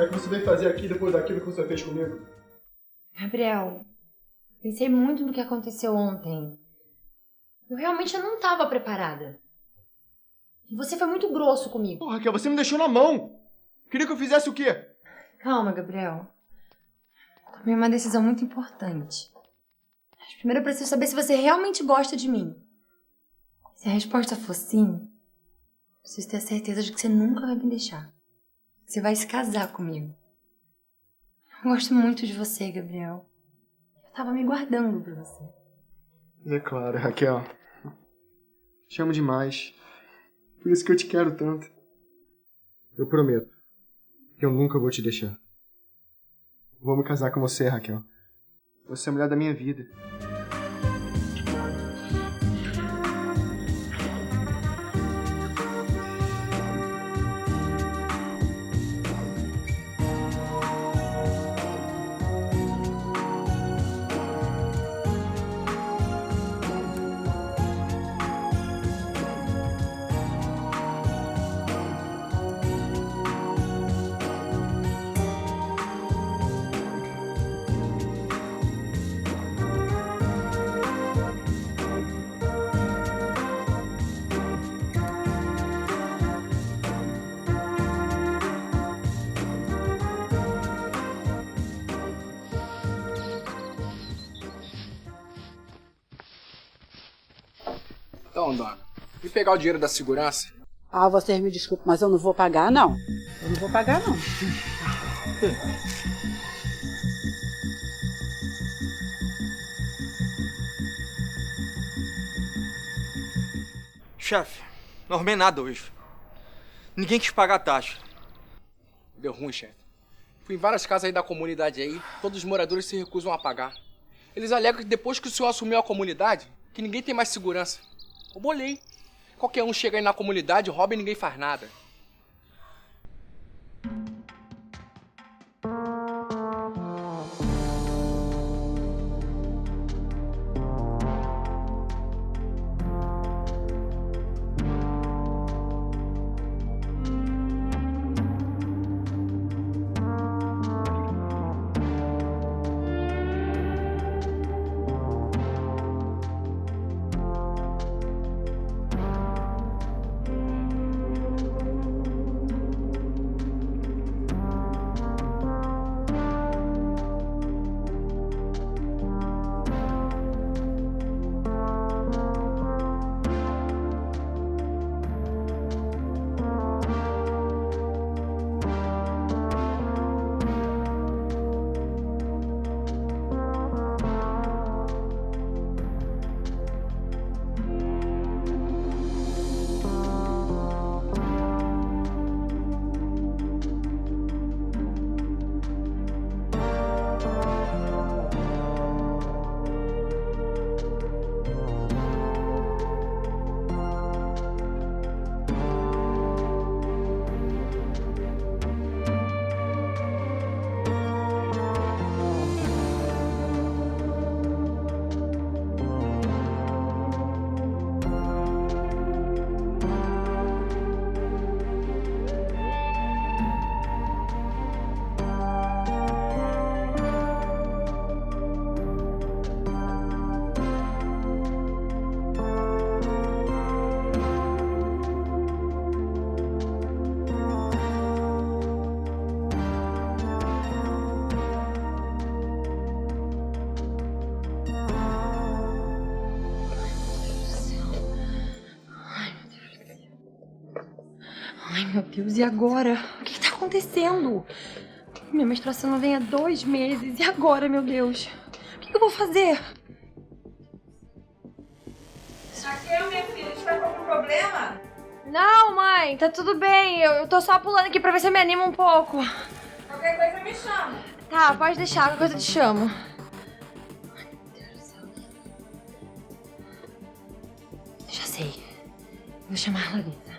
O que você veio fazer aqui depois daquilo que você fez comigo? Gabriel, pensei muito no que aconteceu ontem. Eu realmente não estava preparada. E você foi muito grosso comigo. Pô, Raquel, você me deixou na mão. Queria que eu fizesse o quê? Calma, Gabriel. Tomei uma decisão muito importante. Mas primeiro eu preciso saber se você realmente gosta de mim. Se a resposta for sim, preciso ter a certeza de que você nunca vai me deixar. Você vai se casar comigo. Eu gosto muito de você, Gabriel. Eu tava me guardando pra você. É claro, Raquel. Te amo demais. Por isso que eu te quero tanto. Eu prometo que eu nunca vou te deixar. Vou me casar com você, Raquel. Você é a mulher da minha vida. Então, dona, e pegar o dinheiro da segurança? Ah, vocês me desculpem, mas eu não vou pagar, não. Eu não vou pagar, não. Chefe, não arrumei nada hoje. Ninguém quis pagar a taxa. Deu ruim, chefe. Fui em várias casas aí da comunidade aí, todos os moradores se recusam a pagar. Eles alegam que depois que o senhor assumiu a comunidade, que ninguém tem mais segurança. Eu bolei. Qualquer um chega aí na comunidade, rouba e ninguém faz nada. Ai, meu Deus, e agora? O que tá acontecendo? Minha menstruação não vem há 2 meses. E agora, meu Deus? O que eu vou fazer? Raquel, minha filha, você tá com algum problema? Não, mãe, tá tudo bem. Eu tô só pulando aqui pra ver se eu me animo um pouco. Qualquer coisa me chama. Tá, pode deixar, qualquer coisa eu te chamo. Ai, meu Deus do céu. Já sei. Vou chamar a Larissa.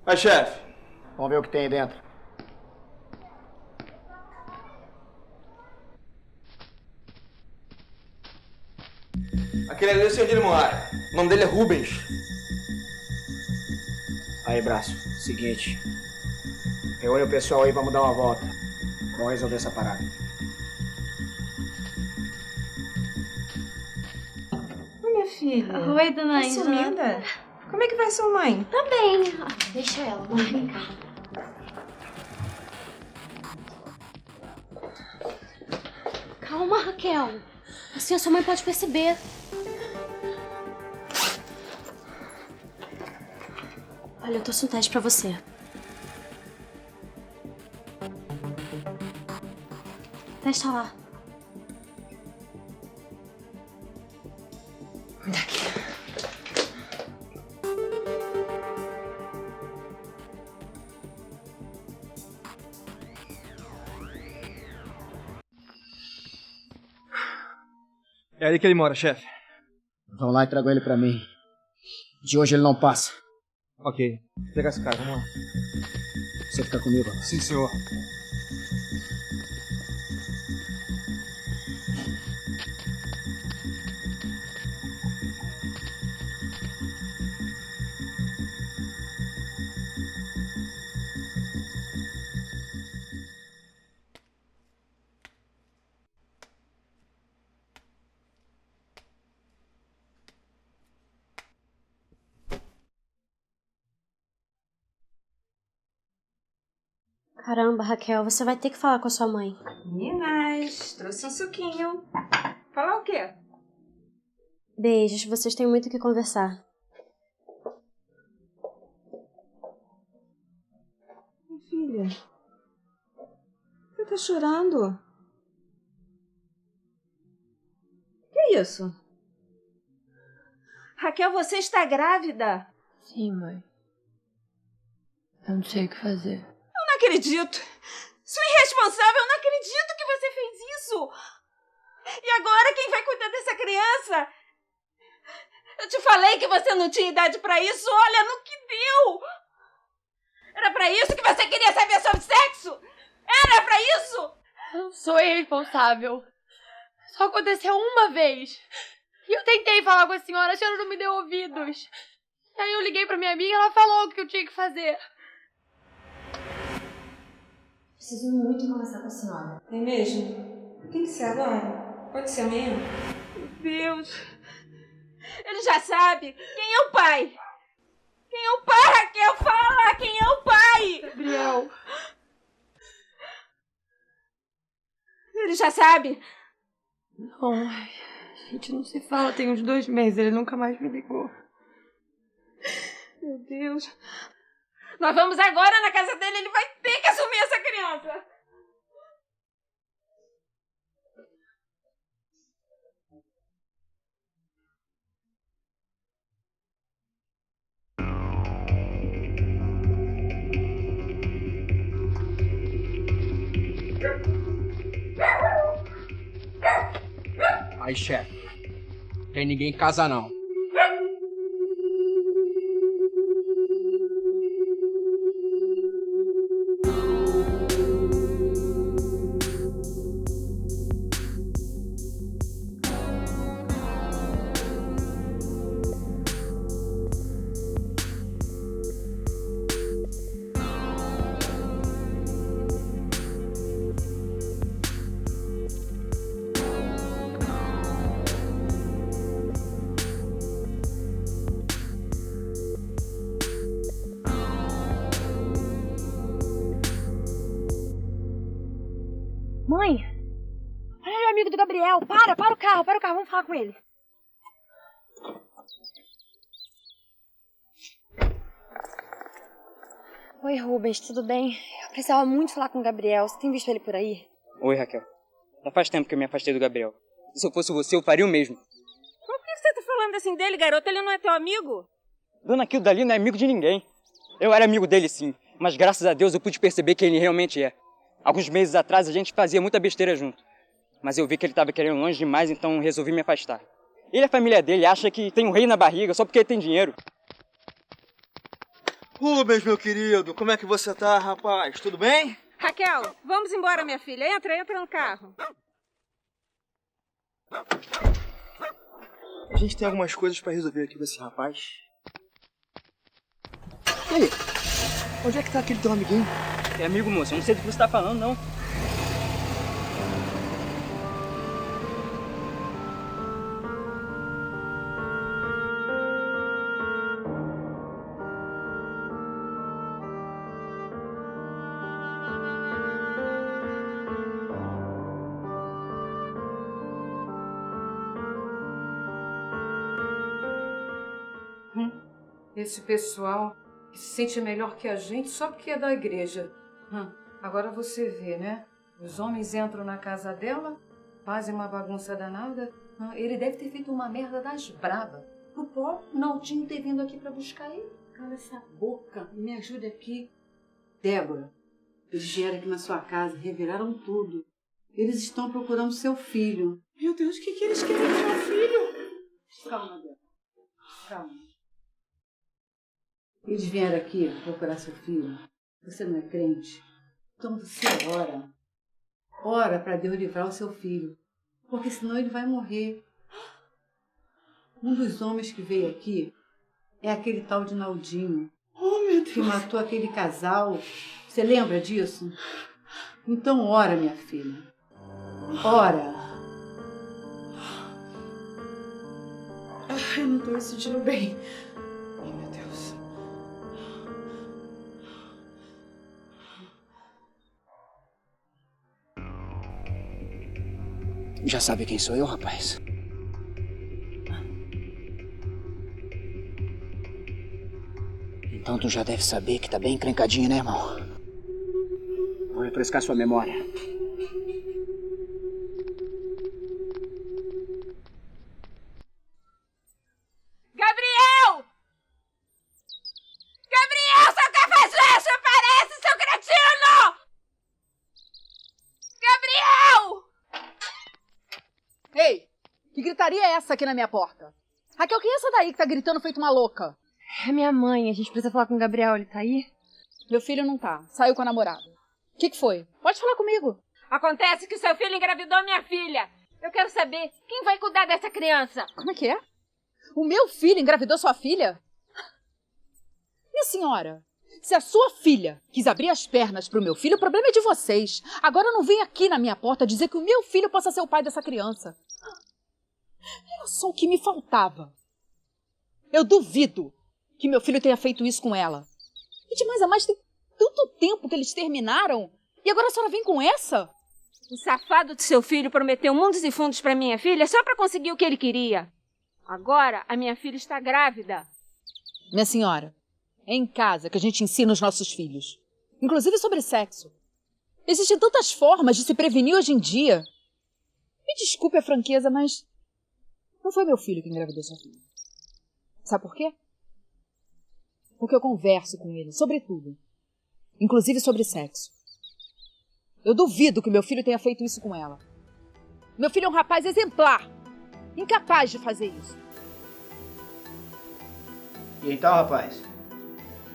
Vai, chefe. Vamos ver o que tem aí dentro. Aquele ali é o senhor de Moara. O nome dele é Rubens. Aí, braço. Seguinte. Reúne o pessoal aí, vamos dar uma volta. Vamos resolver essa parada. Minha filha. Oi, dona Tá Ângela. sumida? Como é que vai sua mãe? Tá bem. Deixa ela, vem cá. Calma, Raquel. Assim a sua mãe pode perceber. Olha, eu trouxe um teste pra você. Testa lá. Me dá aqui. É ali que ele mora, chefe. Vão lá e tragam ele pra mim. De hoje ele não passa. Ok. Vou pegar esse cara, vamos lá. Você fica comigo? Sim, senhor. Caramba, Raquel, você vai ter que falar com a sua mãe. Meninas, trouxe um suquinho. Falar o quê? Beijos, vocês têm muito o que conversar. Filha, você tá chorando? Que isso? Raquel, você está grávida? Sim, mãe. Eu não sei o que fazer. Eu não acredito. Sua irresponsável, eu não acredito que você fez isso. E agora quem vai cuidar dessa criança? Eu te falei que você não tinha idade pra isso. Olha no que deu. Era pra isso que você queria saber sobre sexo? Era pra isso? Eu não sou irresponsável. Só aconteceu uma vez. E eu tentei falar com a senhora, a senhora não me deu ouvidos. E aí eu liguei pra minha amiga e ela falou o que eu tinha que fazer. Preciso muito conversar com a senhora. É mesmo? Tem que ser agora? Pode ser amanhã? Meu Deus. Ele já sabe quem é o pai. Quem é o pai, Raquel? Fala! Quem é o pai? Gabriel. Ele já sabe? Não, a gente não se fala tem uns 2 meses. Ele nunca mais me ligou. Meu Deus. Nós vamos agora na casa dele. Ele vai ter que assumir essa criança. Aí, chefe. Tem ninguém em casa, não. Mãe! Olha ali o amigo do Gabriel. Para o carro, vamos falar com ele. Oi, Rubens, tudo bem? Eu precisava muito falar com o Gabriel. Você tem visto ele por aí? Oi, Raquel. Já faz tempo que eu me afastei do Gabriel. Se eu fosse você, eu faria o mesmo. Por que você tá falando assim dele, garoto? Ele não é teu amigo? Dona Aquilo dali não é amigo de ninguém. Eu era amigo dele, sim. Mas graças a Deus eu pude perceber quem ele realmente é. Alguns meses atrás a gente fazia muita besteira junto. Mas eu vi que ele estava querendo longe demais, então resolvi me afastar. Ele e a família dele acha que tem um rei na barriga só porque ele tem dinheiro. Rubens, meu querido, como é que você tá, rapaz? Tudo bem? Raquel, vamos embora, minha filha. Entra no carro. A gente tem algumas coisas pra resolver aqui com esse rapaz. E aí? Onde é que tá aquele teu amiguinho? É amigo, moço, eu não sei do que você tá falando, não. Esse pessoal que se sente melhor que a gente só porque é da igreja. Agora você vê, né? Os homens entram na casa dela, fazem uma bagunça danada. Ele deve ter feito uma merda das braba. O próprio Naldinho ter vindo aqui pra buscar ele. Cala essa boca e me ajude aqui. Débora, eles vieram aqui na sua casa, reviraram tudo. Eles estão procurando seu filho. Meu Deus, o que eles querem com meu filho? Calma, Débora. Calma. Eles vieram aqui procurar seu filho. Você não é crente? Então você ora. Ora para Deus livrar o seu filho. Porque senão ele vai morrer. Um dos homens que veio aqui é aquele tal de Naldinho. Oh, meu Deus. Que matou aquele casal. Você lembra disso? Então ora, minha filha. Ora. Eu não tô me sentindo bem. Ai, meu Deus. Já sabe quem sou eu, rapaz? Então tu já deve saber que tá bem encrencadinho, né, irmão? Vou refrescar sua memória. Gabriel! Gabriel, seu cafajeste, aparece, seu cretino! Gabriel! Ei, que gritaria é essa aqui na minha porta? Raquel, quem é essa daí que tá gritando feito uma louca? É minha mãe, a gente precisa falar com o Gabriel, ele tá aí? Meu filho não tá, saiu com a namorada. O que foi? Pode falar comigo. Acontece que seu filho engravidou minha filha. Eu quero saber quem vai cuidar dessa criança. Como é que é? O meu filho engravidou sua filha? Minha senhora, se a sua filha quis abrir as pernas pro meu filho, o problema é de vocês. Agora não vem aqui na minha porta dizer que o meu filho possa ser o pai dessa criança. Era só o que me faltava. Eu duvido que meu filho tenha feito isso com ela. E de mais a mais, tem tanto tempo que eles terminaram. E agora a senhora vem com essa? O safado de seu filho prometeu mundos e fundos pra minha filha só pra conseguir o que ele queria. Agora a minha filha está grávida. Minha senhora, é em casa que a gente ensina os nossos filhos. Inclusive sobre sexo. Existem tantas formas de se prevenir hoje em dia. Me desculpe a franqueza, mas não foi meu filho que engravidou sua filha. Sabe por quê? Porque eu converso com ele sobre tudo. Inclusive sobre sexo. Eu duvido que meu filho tenha feito isso com ela. Meu filho é um rapaz exemplar. Incapaz de fazer isso. E então, rapaz?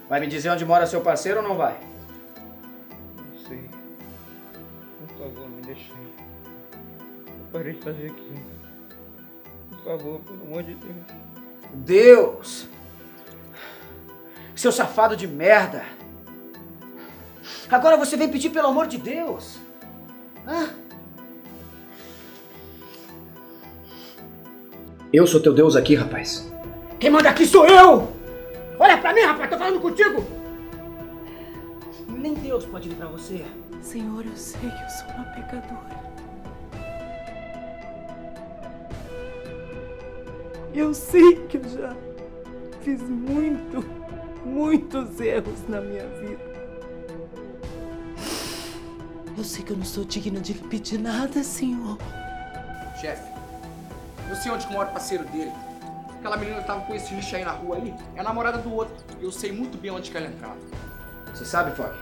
Vai me dizer onde mora seu parceiro ou não vai? Não sei. Por favor, me deixe aí. Eu parei de fazer aquilo. Por favor, pelo amor de Deus. Deus! Seu safado de merda! Agora você vem pedir pelo amor de Deus? Hã? Eu sou teu Deus aqui, rapaz. Quem manda aqui sou eu! Olha pra mim, rapaz, tô falando contigo! Nem Deus pode livrar você. Senhor, eu sei que eu sou uma pecadora. Eu sei que eu já fiz muitos erros na minha vida. Eu sei que eu não sou digna de lhe pedir nada, senhor. Chefe, eu sei onde que mora o parceiro dele. Aquela menina que tava com esse lixo aí na rua ali é a namorada do outro. E eu sei muito bem onde que ela entrava. Você sabe, Fog?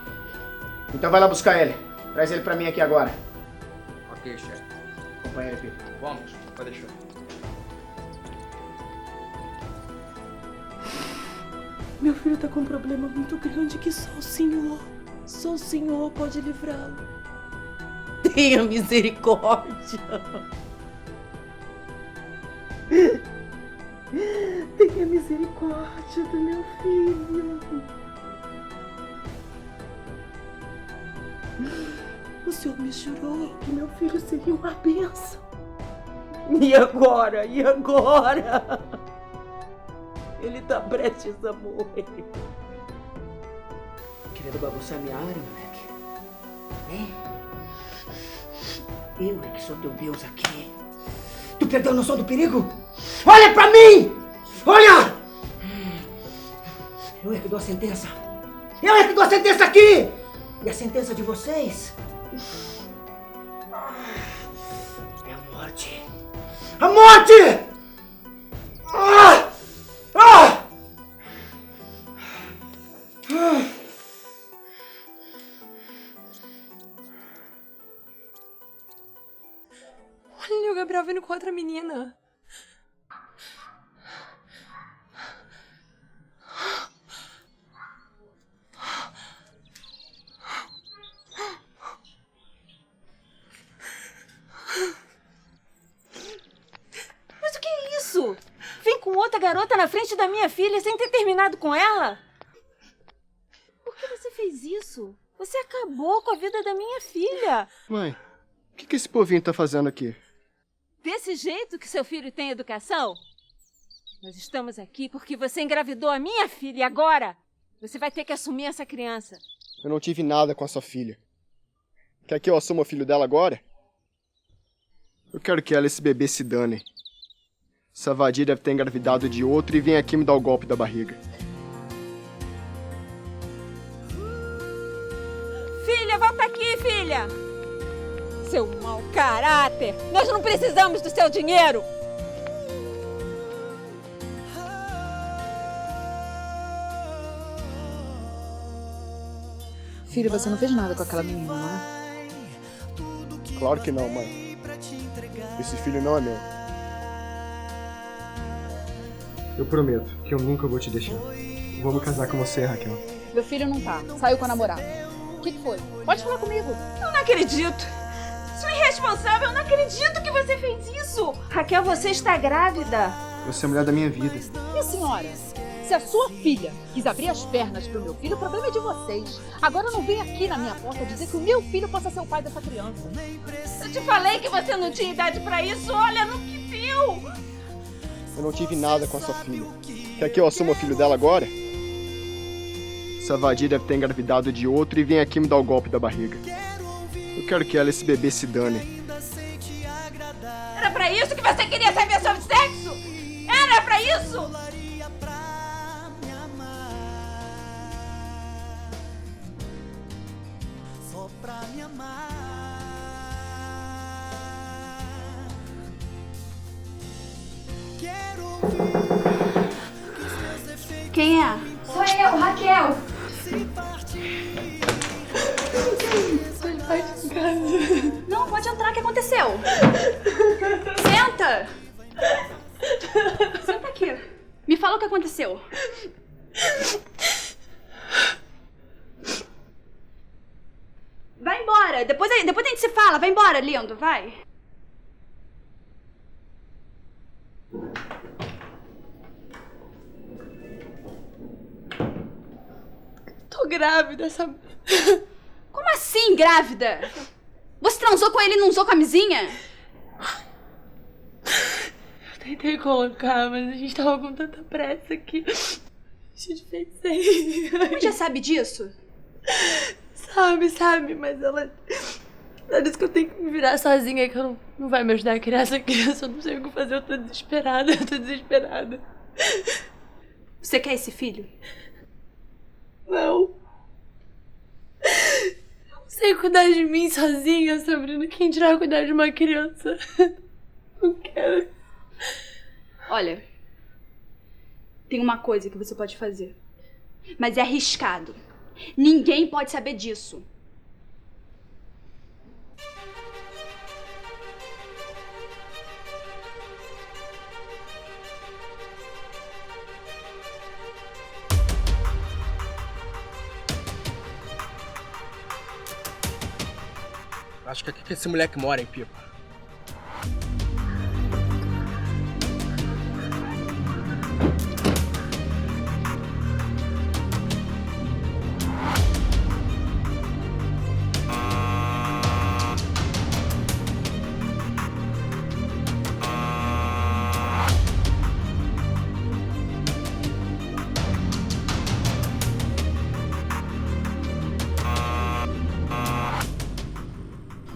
Então vai lá buscar ele. Traz ele pra mim aqui agora. Ok, chefe. Acompanha ele, Pipo. Vamos, pode deixar. Meu filho tá com um problema muito grande que só o Senhor pode livrá-lo. Tenha misericórdia. Tenha misericórdia do meu filho. O Senhor me jurou que meu filho seria uma bênção. E agora? Ele tá prestes a morrer. Querendo bagunçar minha área, moleque? Hein? Eu é que sou teu Deus aqui. Tu perdeu a noção do perigo? Olha pra mim! Olha! Eu é que dou a sentença. Eu é que dou a sentença aqui! E a sentença de vocês é a morte. A morte! Ah! Ah! Ah! Olha, o Gabriel vindo com outra menina. Mas o que é isso? Vem com outra garota na frente da minha filha sem ter terminado com ela? Por que você fez isso? Você acabou com a vida da minha filha. Mãe, o que esse povinho tá fazendo aqui? Desse jeito que seu filho tem educação? Nós estamos aqui porque você engravidou a minha filha e agora você vai ter que assumir essa criança. Eu não tive nada com a sua filha. Quer que eu assuma o filho dela agora? Eu quero que ela e esse bebê se danem. Essa vadia deve ter engravidado de outro e vem aqui me dar o golpe da barriga. Filha, volta aqui, filha! Seu mau caráter! Nós não precisamos do seu dinheiro! Filho, você não fez nada com aquela menina, não é? Claro que não, mãe. Esse filho não é meu. Eu prometo que eu nunca vou te deixar. Vou me casar com você, Raquel. Meu filho não tá. Saiu com a namorada. O que foi? Pode falar comigo. Eu não acredito! Sua irresponsável, eu não acredito que você fez isso! Raquel, você está grávida! Você é a mulher da minha vida. E a senhora? Se a sua filha quis abrir as pernas pro meu filho, o problema é de vocês. Agora não vem aqui na minha porta dizer que o meu filho possa ser o pai dessa criança. Eu te falei que você não tinha idade pra isso, olha no que deu! Eu não tive nada com a sua filha. Quer que eu assuma o filho dela agora? Essa vadia deve ter engravidado de outro e vem aqui me dar o golpe da barriga. Eu quero que ela e esse bebê se danem. Era pra isso que você queria saber sobre sexo? Era pra isso? Só pra me amar. Quero Quem é? Sou eu, Raquel. Não, pode entrar. O que aconteceu? Senta. Senta aqui. Me fala o que aconteceu. Vai embora. Depois a gente se fala. Vai embora, lindo. Vai. Tô grávida, sabe? Como assim, grávida? Você transou com ele e não usou camisinha? Eu tentei colocar, mas a gente tava com tanta pressa que... A gente fez sem. Você já sabe disso? Sabe, mas ela disse que eu tenho que me virar sozinha, que ela não vai me ajudar a criar essa criança. Eu não sei o que fazer, eu tô desesperada. Você quer esse filho? Não. Eu não sei cuidar de mim sozinha, Sabrina. Quem dirá cuidar de uma criança? Não quero. Olha, tem uma coisa que você pode fazer, mas é arriscado. Ninguém pode saber disso. Acho que aqui que esse moleque mora, hein, Pipa?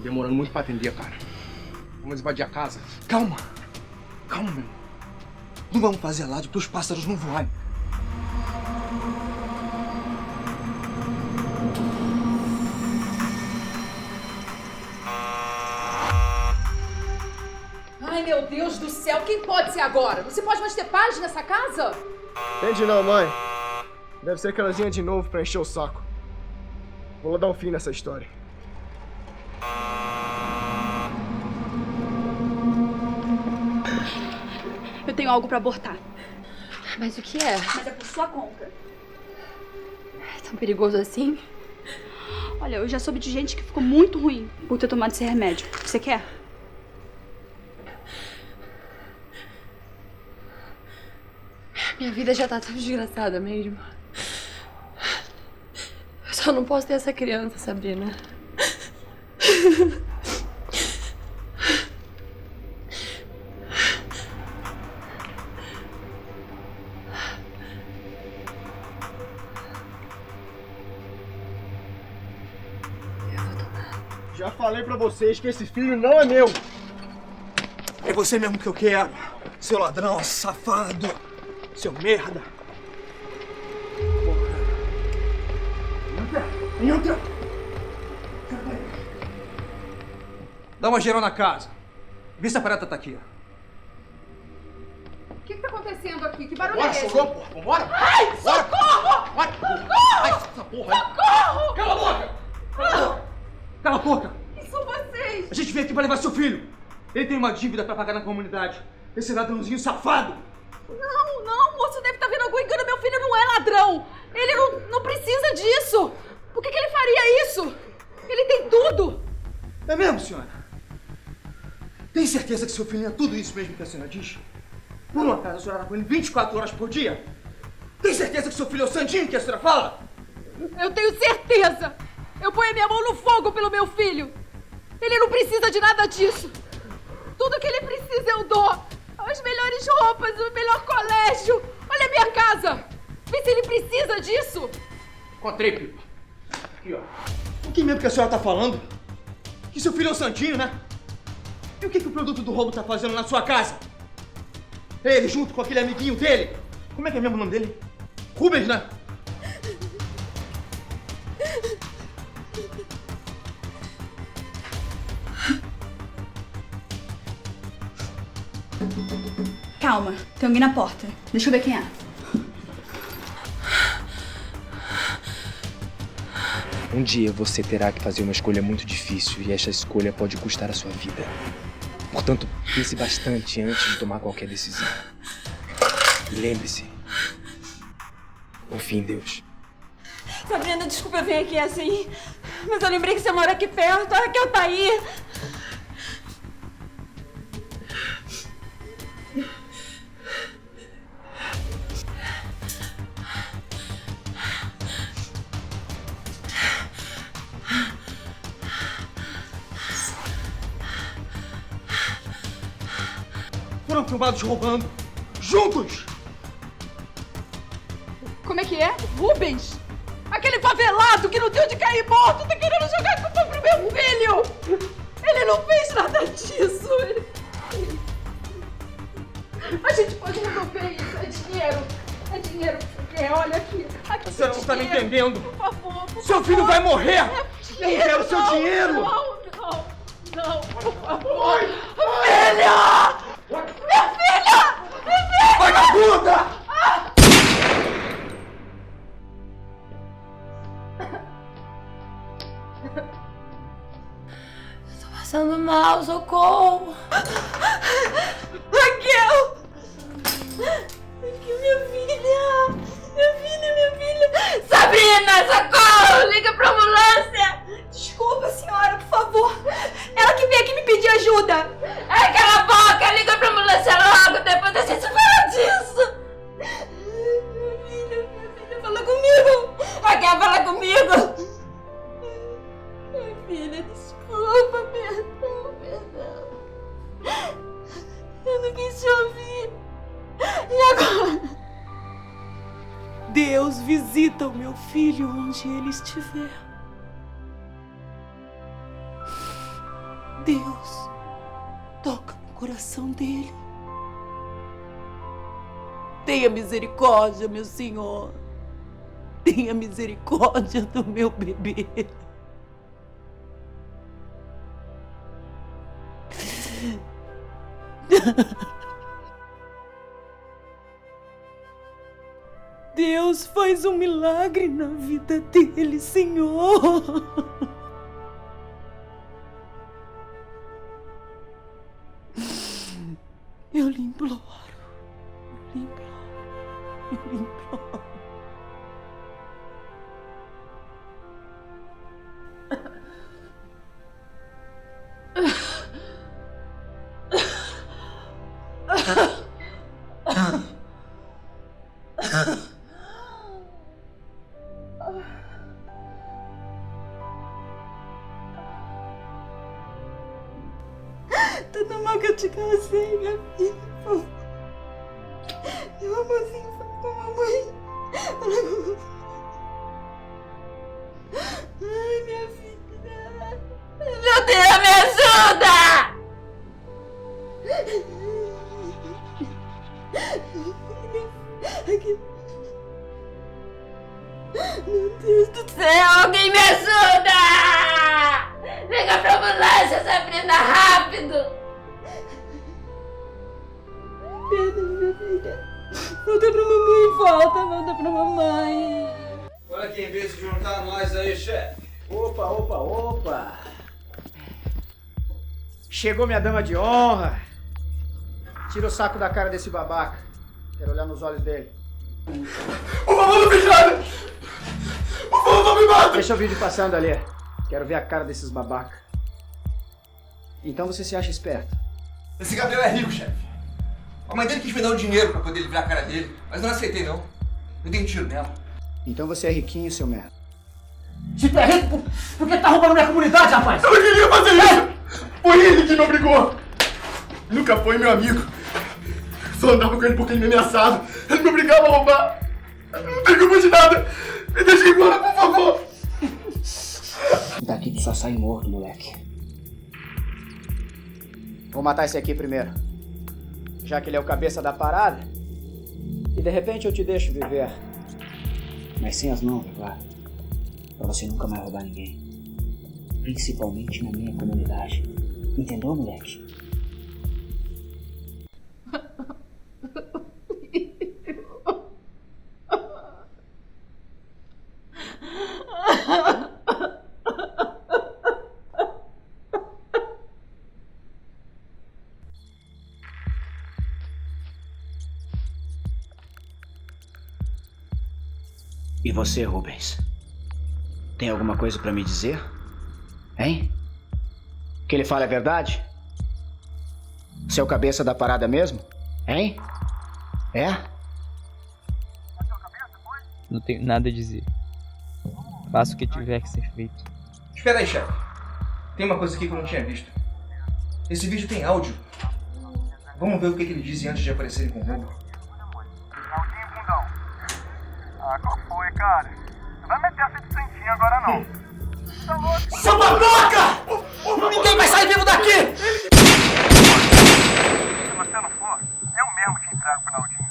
Demorando muito pra atender, cara. Vamos invadir a casa. Calma, meu irmão. Não vamos fazer alarde pros pássaros não voarem. Ai, meu Deus do céu, quem pode ser agora? Você pode mais ter paz nessa casa? Entende não, mãe? Deve ser aquelazinha de novo pra encher o saco. Vou lá dar um fim nessa história. Eu tenho algo pra abortar. Mas o que é? Mas é por sua conta. É tão perigoso assim? Olha, eu já soube de gente que ficou muito ruim por ter tomado esse remédio. Você quer? Minha vida já tá tão desgraçada mesmo. Eu só não posso ter essa criança, Sabrina. Já falei pra vocês que esse filho não é meu. É você mesmo que eu quero. Seu ladrão, safado. Seu merda. Porra. Entra. Dá uma geral na casa. Vê se a parada tá aqui. O que tá acontecendo aqui? Que barulho é esse? Socorro, porra! Vambora! Ai, socorro! Vai! Socorro! Ai, essa porra aí! Socorro! Cala a boca! Cala a boca! Quem são vocês? A gente veio aqui pra levar seu filho. Ele tem uma dívida pra pagar na comunidade. Esse ladrãozinho safado. Não, moço, deve estar vendo algum engano. Meu filho não é ladrão. Ele não precisa disso. Por que ele faria isso? Ele tem tudo. É mesmo, senhora? Tem certeza que seu filho é tudo isso mesmo que a senhora diz? Por um acaso a senhora tá com ele 24 horas por dia? Tem certeza que seu filho é o santinho que a senhora fala? Eu tenho certeza. Eu ponho a minha mão no fogo pelo meu filho. Ele não precisa de nada disso. Tudo que ele precisa eu dou. As melhores roupas, o melhor colégio. Olha a minha casa. Vê se ele precisa disso. Encontrei, Pipa. Aqui, ó. O que mesmo que a senhora tá falando? Que seu filho é o santinho, né? E o que o produto do roubo tá fazendo na sua casa? Ele junto com aquele amiguinho dele. Como é que é mesmo o nome dele? Rubens, né? Calma, tem alguém na porta. Deixa eu ver quem é. Um dia você terá que fazer uma escolha muito difícil e esta escolha pode custar a sua vida. Portanto, pense bastante antes de tomar qualquer decisão. E lembre-se, confie em Deus. Sabrina, desculpa eu vir aqui assim, mas eu lembrei que você mora aqui perto. A Raquel tá aí. Foram filmados roubando. Juntos! Como é que é? Rubens? Aquele favelado que não tem onde cair morto tá querendo jogar a culpa pro meu filho! Ele não fez nada disso! A gente pode resolver isso, é dinheiro! É dinheiro que você quer, olha aqui! Aqui A senhora não tá me entendendo! Por favor, por Seu filho favor. vai morrer! É Eu quero seu dinheiro! Não, por favor! Filha! Minha filha! Minha filha! Vagabunda! Tô passando mal, socorro! Raquel! Aqui, minha filha! Minha filha! Sabrina, socorro! Liga pra ambulância! Desculpa, senhora, por favor! Ela que veio aqui me pedir ajuda! Ai, cala a boca! Liga pra ambulância logo! Depois a gente fala disso! Minha filha, fala comigo! Raquel, fala comigo! Minha filha, desculpa, perdão. Eu não quis te ouvir. E agora? Deus visita o meu filho onde ele estiver. Deus, toca no coração dele. Tenha misericórdia, meu Senhor. Tenha misericórdia do meu bebê. Deus faz um milagre na vida dele, Senhor. Eu lhe imploro. Tudo mal que eu te causei, minha filha, por favor. Meu amorzinho, fala com a mamãe. Ai, minha filha. Meu Deus, me ajuda! Meu Deus do céu, alguém me ajuda! Liga pra ambulância, Sabrina, rápido! Perdoa, minha filha. Volta pra mamãe, volta pra mamãe. Olha quem veio se juntar a nós aí, chefe. Opa. Chegou minha dama de honra. Tira o saco da cara desse babaca. Quero olhar nos olhos dele. Por favor, não me chame! Por favor, não me mata! Deixa o vídeo passando ali. Quero ver a cara desses babaca. Então você se acha esperto? Esse Gabriel é rico, chefe. A mãe dele quis me dar um dinheiro pra poder livrar a cara dele, mas eu não aceitei, não. Eu dei um tiro nela. Então você é riquinho, seu merda. Se tu é rico, por que tá roubando minha comunidade, rapaz? Eu não queria fazer isso! Foi ele que me obrigou! Nunca foi meu amigo. Só andava com ele porque ele me ameaçava. Ele me obrigava a roubar. Eu não tenho culpa de nada. Me deixa embora, por favor. Daqui tu só sai morto, moleque. Vou matar esse aqui primeiro. Já que ele é o cabeça da parada. E de repente eu te deixo viver. Mas sem as mãos, é claro. Pra você nunca mais roubar ninguém. Principalmente na minha comunidade. Entendeu, moleque? E você, Rubens? Tem alguma coisa pra me dizer? Hein? O que ele fala é verdade? Você é o cabeça da parada mesmo? Hein? É? Não tenho nada a dizer. Faça o que tiver que ser feito. Espera aí, chefe. Tem uma coisa aqui que eu não tinha visto. Esse vídeo tem áudio. Vamos ver o que ele dizia antes de aparecerem com o roubo. Ah, qual foi, cara? Não vai meter essa de santinho agora, não. Tá louco? Seu babaca! Ninguém vai sair vivo daqui! Se você não for, eu mesmo te entrego pro Naldinho.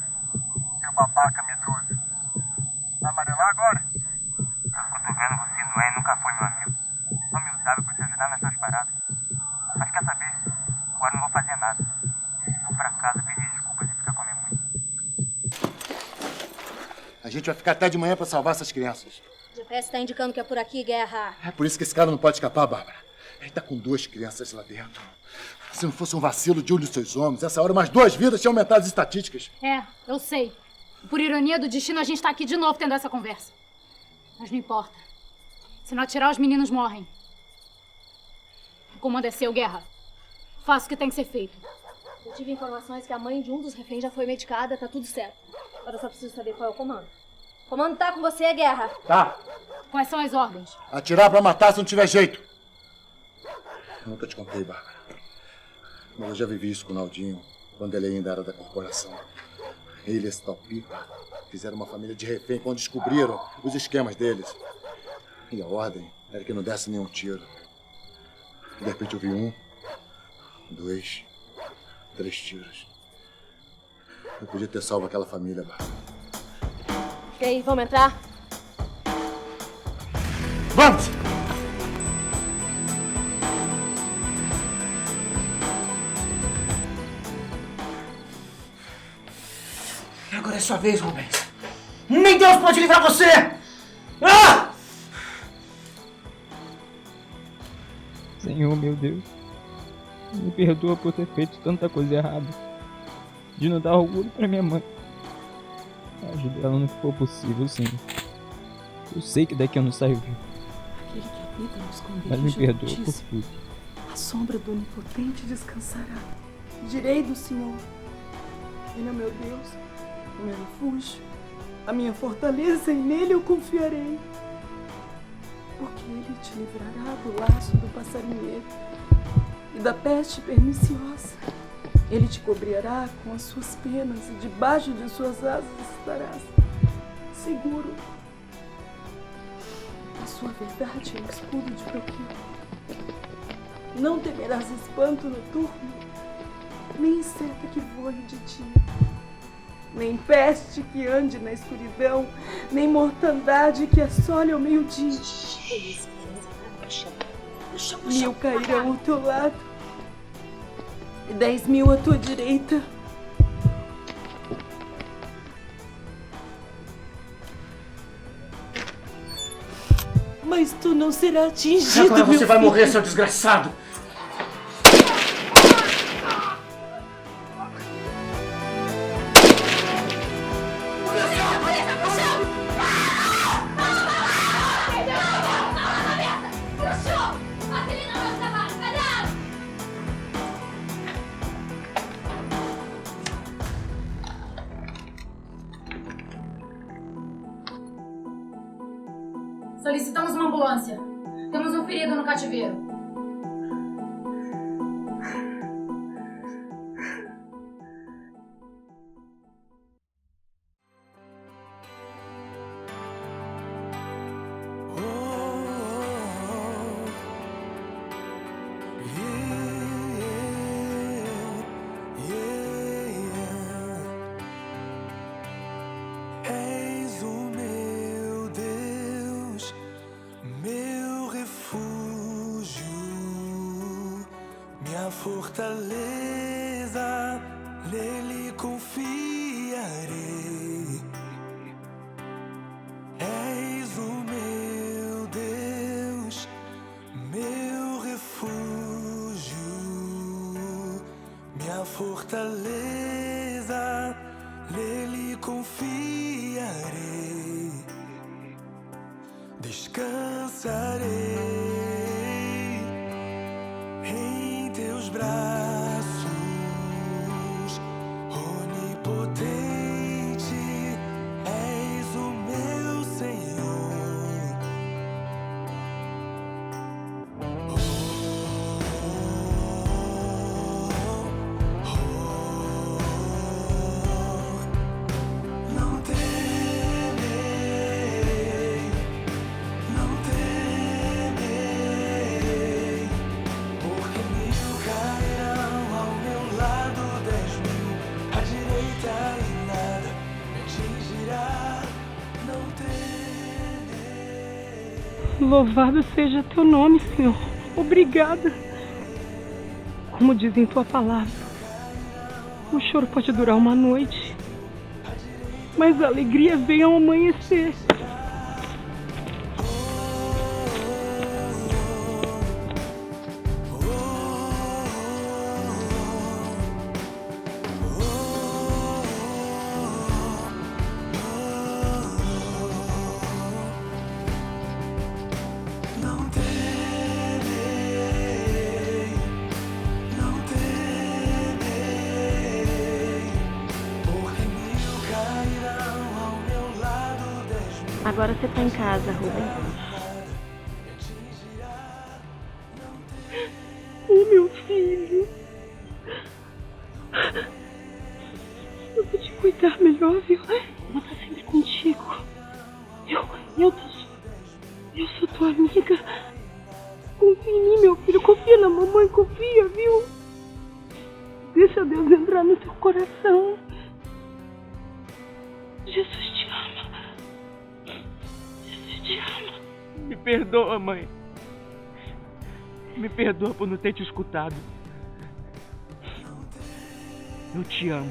Seu babaca medroso. Vai amarelar agora? Eu tô vendo você não é e nunca foi meu amigo. Só me usava pra te ajudar nessas paradas. Mas quer saber? Agora não vou fazer nada. Vou pra casa pedir desculpas e ficar com a minha mãe. A gente vai ficar até de manhã pra salvar essas crianças. O GPS tá indicando que é por aqui, Guerra. É por isso que esse cara não pode escapar, Bárbara. Ele tá com 2 crianças lá dentro. Se não fosse um vacilo de um dos seus homens, essa hora umas 2 vidas tinham aumentado as estatísticas. É, eu sei. Por ironia do destino, a gente tá aqui de novo tendo essa conversa. Mas não importa. Se não atirar, os meninos morrem. O comando é seu, Guerra. Faça o que tem que ser feito. Eu tive informações que a mãe de um dos reféns já foi medicada, tá tudo certo. Agora eu só preciso saber qual é o comando. O comando tá com você, Guerra. Tá. Quais são as ordens? Atirar pra matar se não tiver jeito. Eu nunca te contei, Bárbara. Mas eu já vivi isso com o Naldinho, quando ele ainda era da corporação. Ele e esse tal Pipa fizeram uma família de refém quando descobriram os esquemas deles. E a ordem era que não desse nenhum tiro. De repente eu vi 1, 2, 3 tiros. Eu podia ter salvo aquela família, Bárbara. E aí, vamos entrar? Vamos! Agora é sua vez, Rubens. Nem Deus pode livrar você! Ah! Senhor, meu Deus, me perdoa por ter feito tanta coisa errada. De não dar orgulho pra minha mãe. A ajuda dela não ficou possível, Senhor. Eu sei que daqui eu não saio vivo. Aquele que habita no esconderijo Mas me perdoa por Altíssimo, tudo. a sombra do Onipotente descansará. Direi do Senhor: Ele é meu Deus, o meu refúgio, a minha fortaleza, e nele eu confiarei. Porque ele te livrará do laço do passarinheiro e da peste perniciosa. Ele te cobrirá com as suas penas e debaixo de suas asas estarás seguro. A sua verdade é um escudo de proteção. Não temerás espanto noturno, nem seta que voe de dia. Nem peste que ande na escuridão, nem mortandade que assole ao meio-dia. 1000 cairão ao teu lado e 10.000 à tua direita. Mas tu não serás atingido, Agora você vai filho. morrer, seu desgraçado! Solicitamos uma ambulância. Temos um ferido no cativeiro. És o meu Deus, meu refúgio, minha fortaleza, nele confiarei. És o meu Deus, meu refúgio, minha fortaleza, nele confiarei, descansarei em teus braços, onipotente, és o meu Senhor. Não temerei, não temerei, porque 1000 cairão ao meu lado, 10.000 à direita e nada me atingirá. Não temerei. Louvado seja teu nome, Senhor. Obrigada. Como diz em tua palavra, o choro pode durar uma noite, mas a alegria vem ao amanhecer. Não temerei, não temerei, porque 1000 cairão ao meu lado, 10.000. Agora você tá em casa, Rubens. Oh, meu filho. Eu vou te cuidar melhor, viu? Vou estar sempre contigo. Eu sou tua amiga. Confia em mim, meu filho. Confia na mamãe. Confia, viu? Deixa Deus entrar no teu coração. Jesus te ama. Jesus te ama. Me perdoa, mãe. Me perdoa por não ter te escutado. Eu te amo.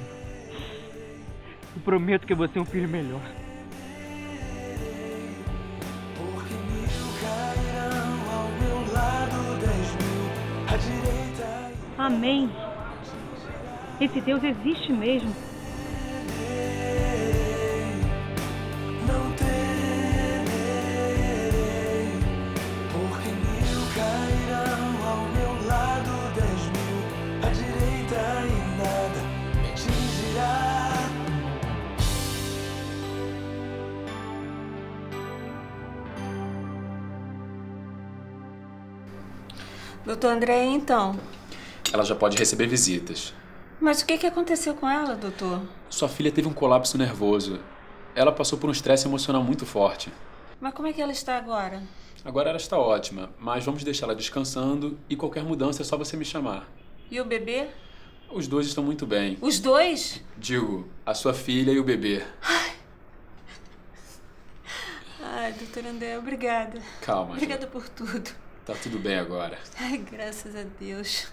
Eu prometo que você é um filho melhor. Porque 1000 cairão ao meu lado, 10.000 à direita. Amém. Esse Deus existe mesmo. Não temerei, porque 1000 cairão ao meu lado, 10.000 à direita e nada me atingirá. Doutor André, então? Ela já pode receber visitas. Mas o que aconteceu com ela, doutor? Sua filha teve um colapso nervoso. Ela passou por um estresse emocional muito forte. Mas como é que ela está agora? Agora ela está ótima, mas vamos deixá-la descansando e qualquer mudança é só você me chamar. E o bebê? Os dois estão muito bem. Os dois? Digo, a sua filha e o bebê. Ai, doutora André, obrigada. Calma, Obrigada por tudo. Tá tudo bem agora. Ai, graças a Deus.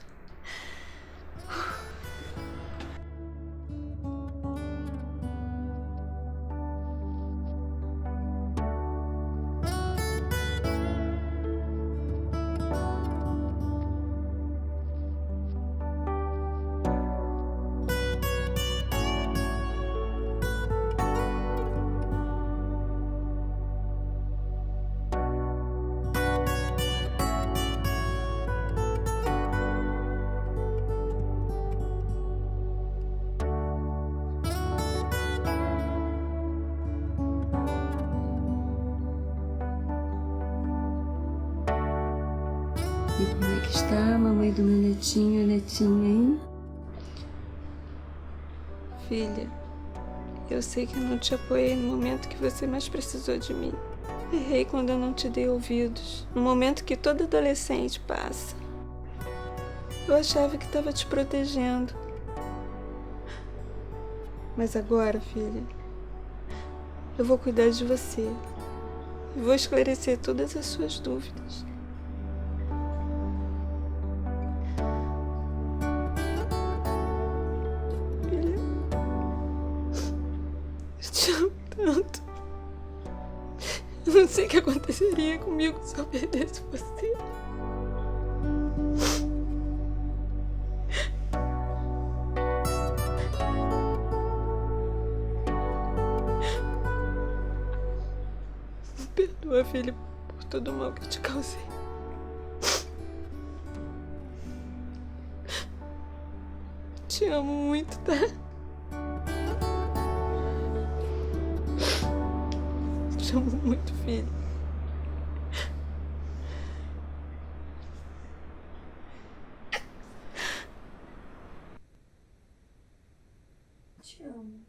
E como é que está a mamãe do meu netinho, a netinha, hein? Filha, eu sei que eu não te apoiei no momento que você mais precisou de mim. Errei quando eu não te dei ouvidos, no momento que todo adolescente passa. Eu achava que estava te protegendo. Mas agora, filha, eu vou cuidar de você. E vou esclarecer todas as suas dúvidas. Filha, eu te amo tanto. Eu não sei o que aconteceria comigo se eu perdesse você. Perdoa, filha, por todo o mal que eu te causei. Te amo muito, tá? Te amo muito, filho. Te amo.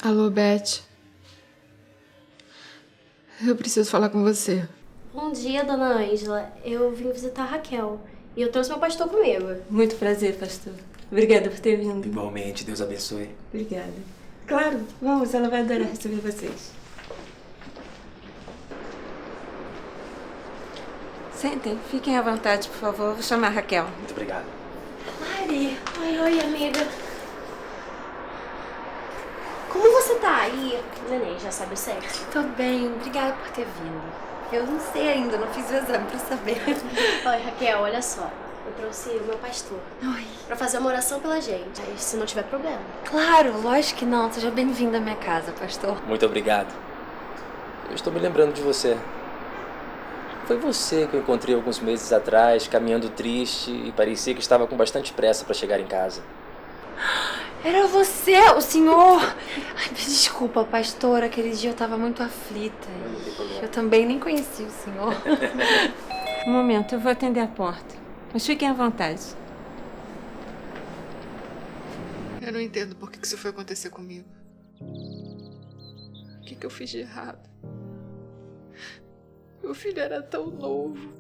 Alô, Beth. Eu preciso falar com você. Bom dia, dona Ângela. Eu vim visitar a Raquel. E eu trouxe meu pastor comigo. Muito prazer, pastor. Obrigada por ter vindo. Igualmente, Deus abençoe. Obrigada. Claro, vamos, ela vai adorar receber vocês. Sentem, fiquem à vontade, por favor. Vou chamar a Raquel. Muito obrigado. Mari. Oi, amiga. Como você tá? E o neném já sabe o sexo? Tô bem, obrigada por ter vindo. Eu não sei ainda, não fiz o exame pra saber. Oi, Raquel, olha só. Eu trouxe o meu pastor. Oi. Pra fazer uma oração pela gente, aí, se não tiver problema. Claro, lógico que não. Seja bem-vindo à minha casa, pastor. Muito obrigado. Eu estou me lembrando de você. Foi você que eu encontrei alguns meses atrás, caminhando triste e parecia que estava com bastante pressa para chegar em casa. Era você, o senhor! Ai, desculpa, pastor. Aquele dia eu tava muito aflita. Eu também nem conhecia o senhor. Um momento, eu vou atender a porta. Mas fiquem à vontade. Eu não entendo por que isso foi acontecer comigo. O que eu fiz de errado? Meu filho era tão novo,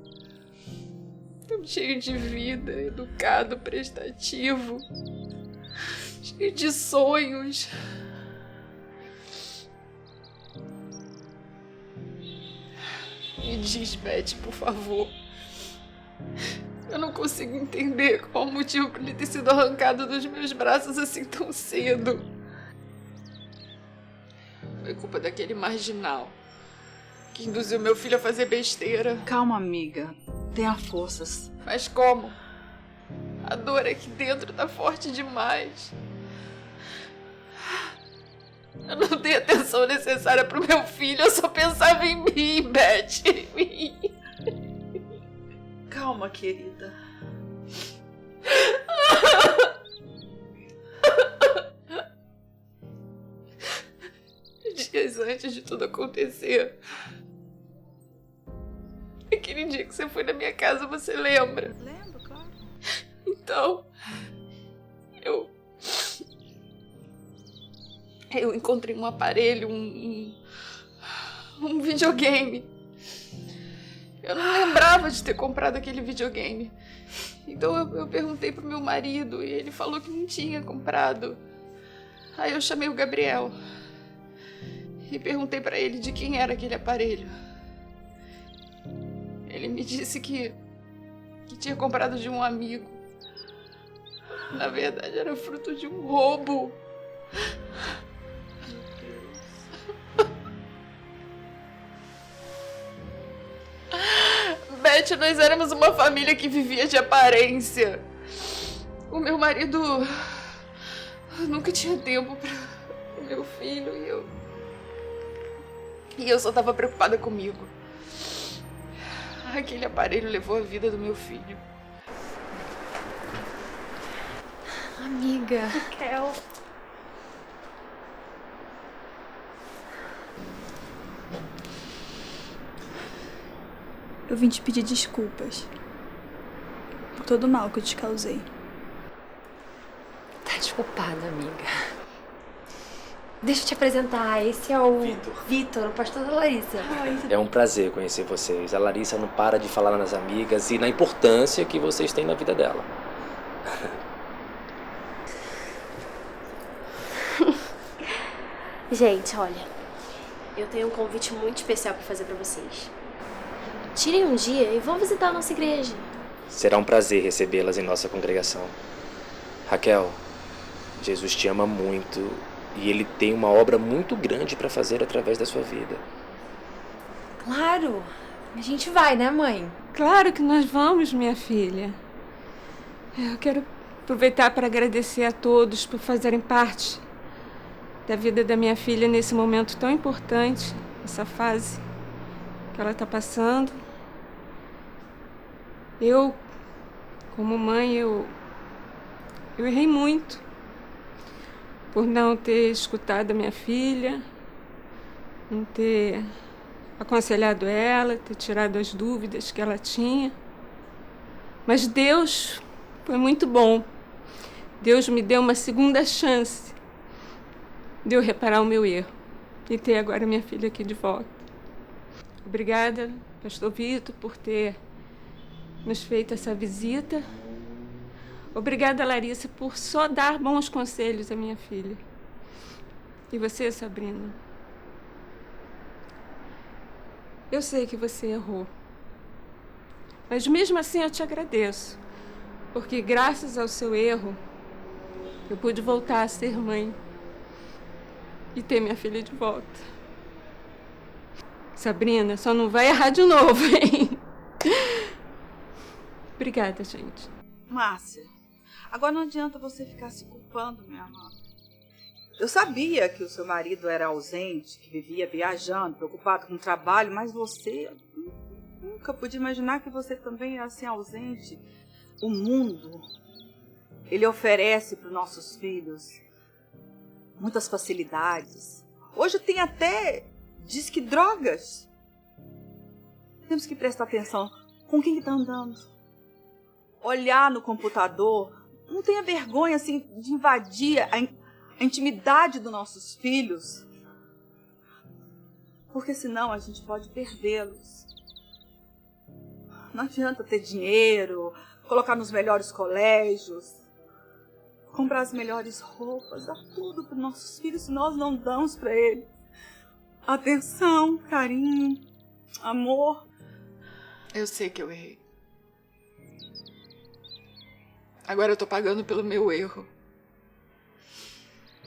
tão cheio de vida, educado, prestativo, cheio de sonhos. Me diz, Beth, por favor. Eu não consigo entender qual o motivo para ele ter sido arrancado dos meus braços assim tão cedo. Foi culpa daquele marginal que induziu meu filho a fazer besteira. Calma, amiga. Tenha forças. Mas como? A dor aqui dentro tá forte demais. Eu não dei a atenção necessária pro meu filho, eu só pensava em mim, Beth. Em mim. Calma, querida. Dias antes de tudo acontecer, aquele dia que você foi na minha casa, você lembra? Lembro, claro. Então, eu encontrei um aparelho, um videogame. Eu não lembrava de ter comprado aquele videogame. Então eu perguntei pro meu marido e ele falou que não tinha comprado. Aí eu chamei o Gabriel e perguntei pra ele de quem era aquele aparelho. Ele me disse que tinha comprado de um amigo. Na verdade, era fruto de um roubo. Beth, nós éramos uma família que vivia de aparência. O meu marido nunca tinha tempo para o meu filho e eu só estava preocupada comigo. Aquele aparelho levou a vida do meu filho. Amiga. Raquel. Eu vim te pedir desculpas por todo o mal que eu te causei. Tá desculpada, amiga. Deixa eu te apresentar. Esse é o Vitor, o pastor da Larissa. É um prazer conhecer vocês. A Larissa não para de falar nas amigas e na importância que vocês têm na vida dela. Gente, olha, eu tenho um convite muito especial pra fazer pra vocês. Tirem um dia e vão visitar a nossa igreja. Será um prazer recebê-las em nossa congregação. Raquel, Jesus te ama muito e Ele tem uma obra muito grande para fazer através da sua vida. Claro. A gente vai, né, mãe? Claro que nós vamos, minha filha. Eu quero aproveitar para agradecer a todos por fazerem parte da vida da minha filha nesse momento tão importante, essa fase que ela está passando. Eu, como mãe, eu errei muito por não ter escutado a minha filha, não ter aconselhado ela, ter tirado as dúvidas que ela tinha. Mas Deus foi muito bom. Deus me deu uma segunda chance. de eu reparar o meu erro e ter agora minha filha aqui de volta. Obrigada, Pastor Vitor, por ter nos feito essa visita. Obrigada, Larissa, por só dar bons conselhos à minha filha. E você, Sabrina? Eu sei que você errou. Mas mesmo assim eu te agradeço. Porque graças ao seu erro, eu pude voltar a ser mãe. E ter minha filha de volta. Sabrina, só não vai errar de novo, hein? Obrigada, gente. Márcia, agora não adianta você ficar se culpando, minha irmã. Eu sabia que o seu marido era ausente, que vivia viajando, preocupado com o trabalho, mas você... Nunca pude imaginar que você também era assim ausente. O mundo, ele oferece para os nossos filhos muitas facilidades. Hoje tem até, diz que drogas. Temos que prestar atenção com quem está andando. Olhar no computador, não tenha vergonha assim de invadir a intimidade dos nossos filhos, porque senão a gente pode perdê-los. Não adianta ter dinheiro, colocar nos melhores colégios, comprar as melhores roupas, dar tudo para os nossos filhos se nós não damos para eles atenção, carinho, amor. Eu sei que eu errei. Agora eu tô pagando pelo meu erro.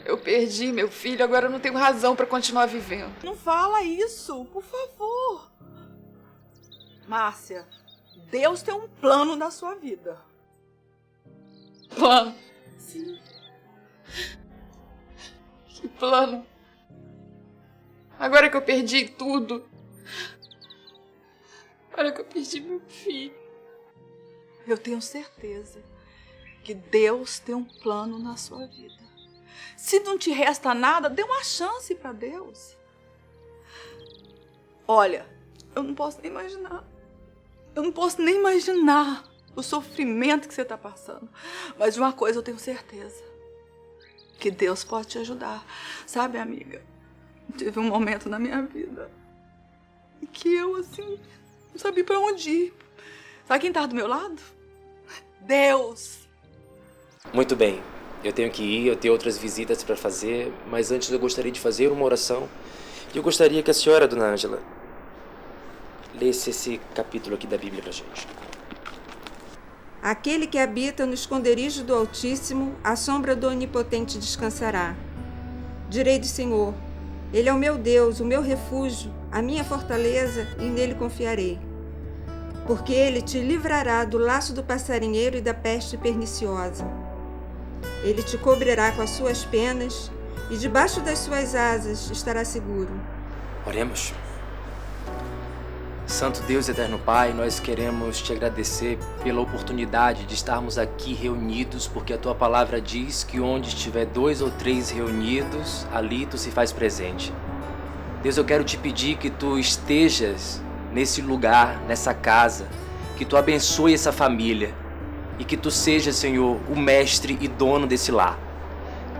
Eu perdi meu filho, agora eu não tenho razão pra continuar vivendo. Não fala isso, por favor. Márcia, Deus tem um plano na sua vida. Plano? Sim. Que plano? Agora que eu perdi tudo. Agora que eu perdi meu filho. Eu tenho certeza que Deus tem um plano na sua vida. Se não te resta nada, dê uma chance para Deus. Olha, eu não posso nem imaginar. Eu não posso nem imaginar o sofrimento que você está passando. Mas de uma coisa eu tenho certeza. Que Deus pode te ajudar. Sabe, amiga? Tive um momento na minha vida que eu, assim, não sabia para onde ir. Sabe quem estava do meu lado? Deus. Muito bem. Eu tenho que ir, eu tenho outras visitas para fazer, mas antes eu gostaria de fazer uma oração. E eu gostaria que a senhora, dona Ângela, lesse esse capítulo aqui da Bíblia pra gente. Aquele que habita no esconderijo do Altíssimo, à sombra do Onipotente descansará. Direi do Senhor, Ele é o meu Deus, o meu refúgio, a minha fortaleza, e nele confiarei. Porque Ele te livrará do laço do passarinheiro e da peste perniciosa. Ele te cobrirá com as suas penas, e debaixo das suas asas estará seguro. Oremos. Santo Deus, Eterno Pai, nós queremos te agradecer pela oportunidade de estarmos aqui reunidos, porque a tua palavra diz que onde estiver 2 ou 3 reunidos, ali tu se faz presente. Deus, eu quero te pedir que tu estejas nesse lugar, nessa casa, que tu abençoe essa família e que tu sejas, Senhor, o mestre e dono desse lar.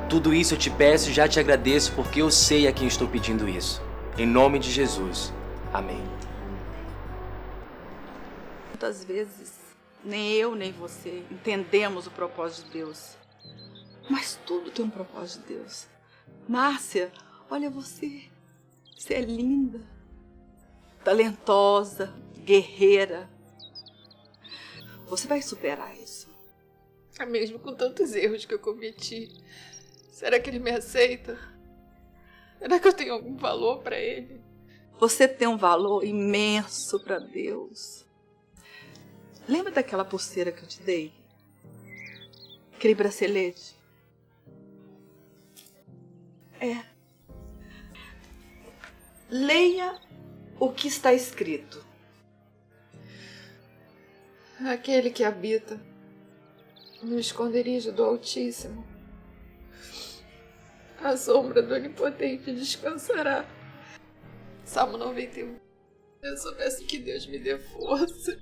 Tudo isso eu te peço e já te agradeço, porque eu sei a quem estou pedindo isso. Em nome de Jesus. Amém. Muitas vezes, nem eu nem você entendemos o propósito de Deus. Mas tudo tem um propósito de Deus. Márcia, olha você. Você é linda, talentosa, guerreira. Você vai superar isso. Mesmo com tantos erros que eu cometi, será que ele me aceita? Será que eu tenho algum valor para ele? Você tem um valor imenso para Deus. Lembra daquela pulseira que eu te dei? Aquele bracelete? Leia o que está escrito. Aquele que habita no esconderijo do Altíssimo, à sombra do Onipotente descansará. Salmo 91. Eu só peço que Deus me dê força.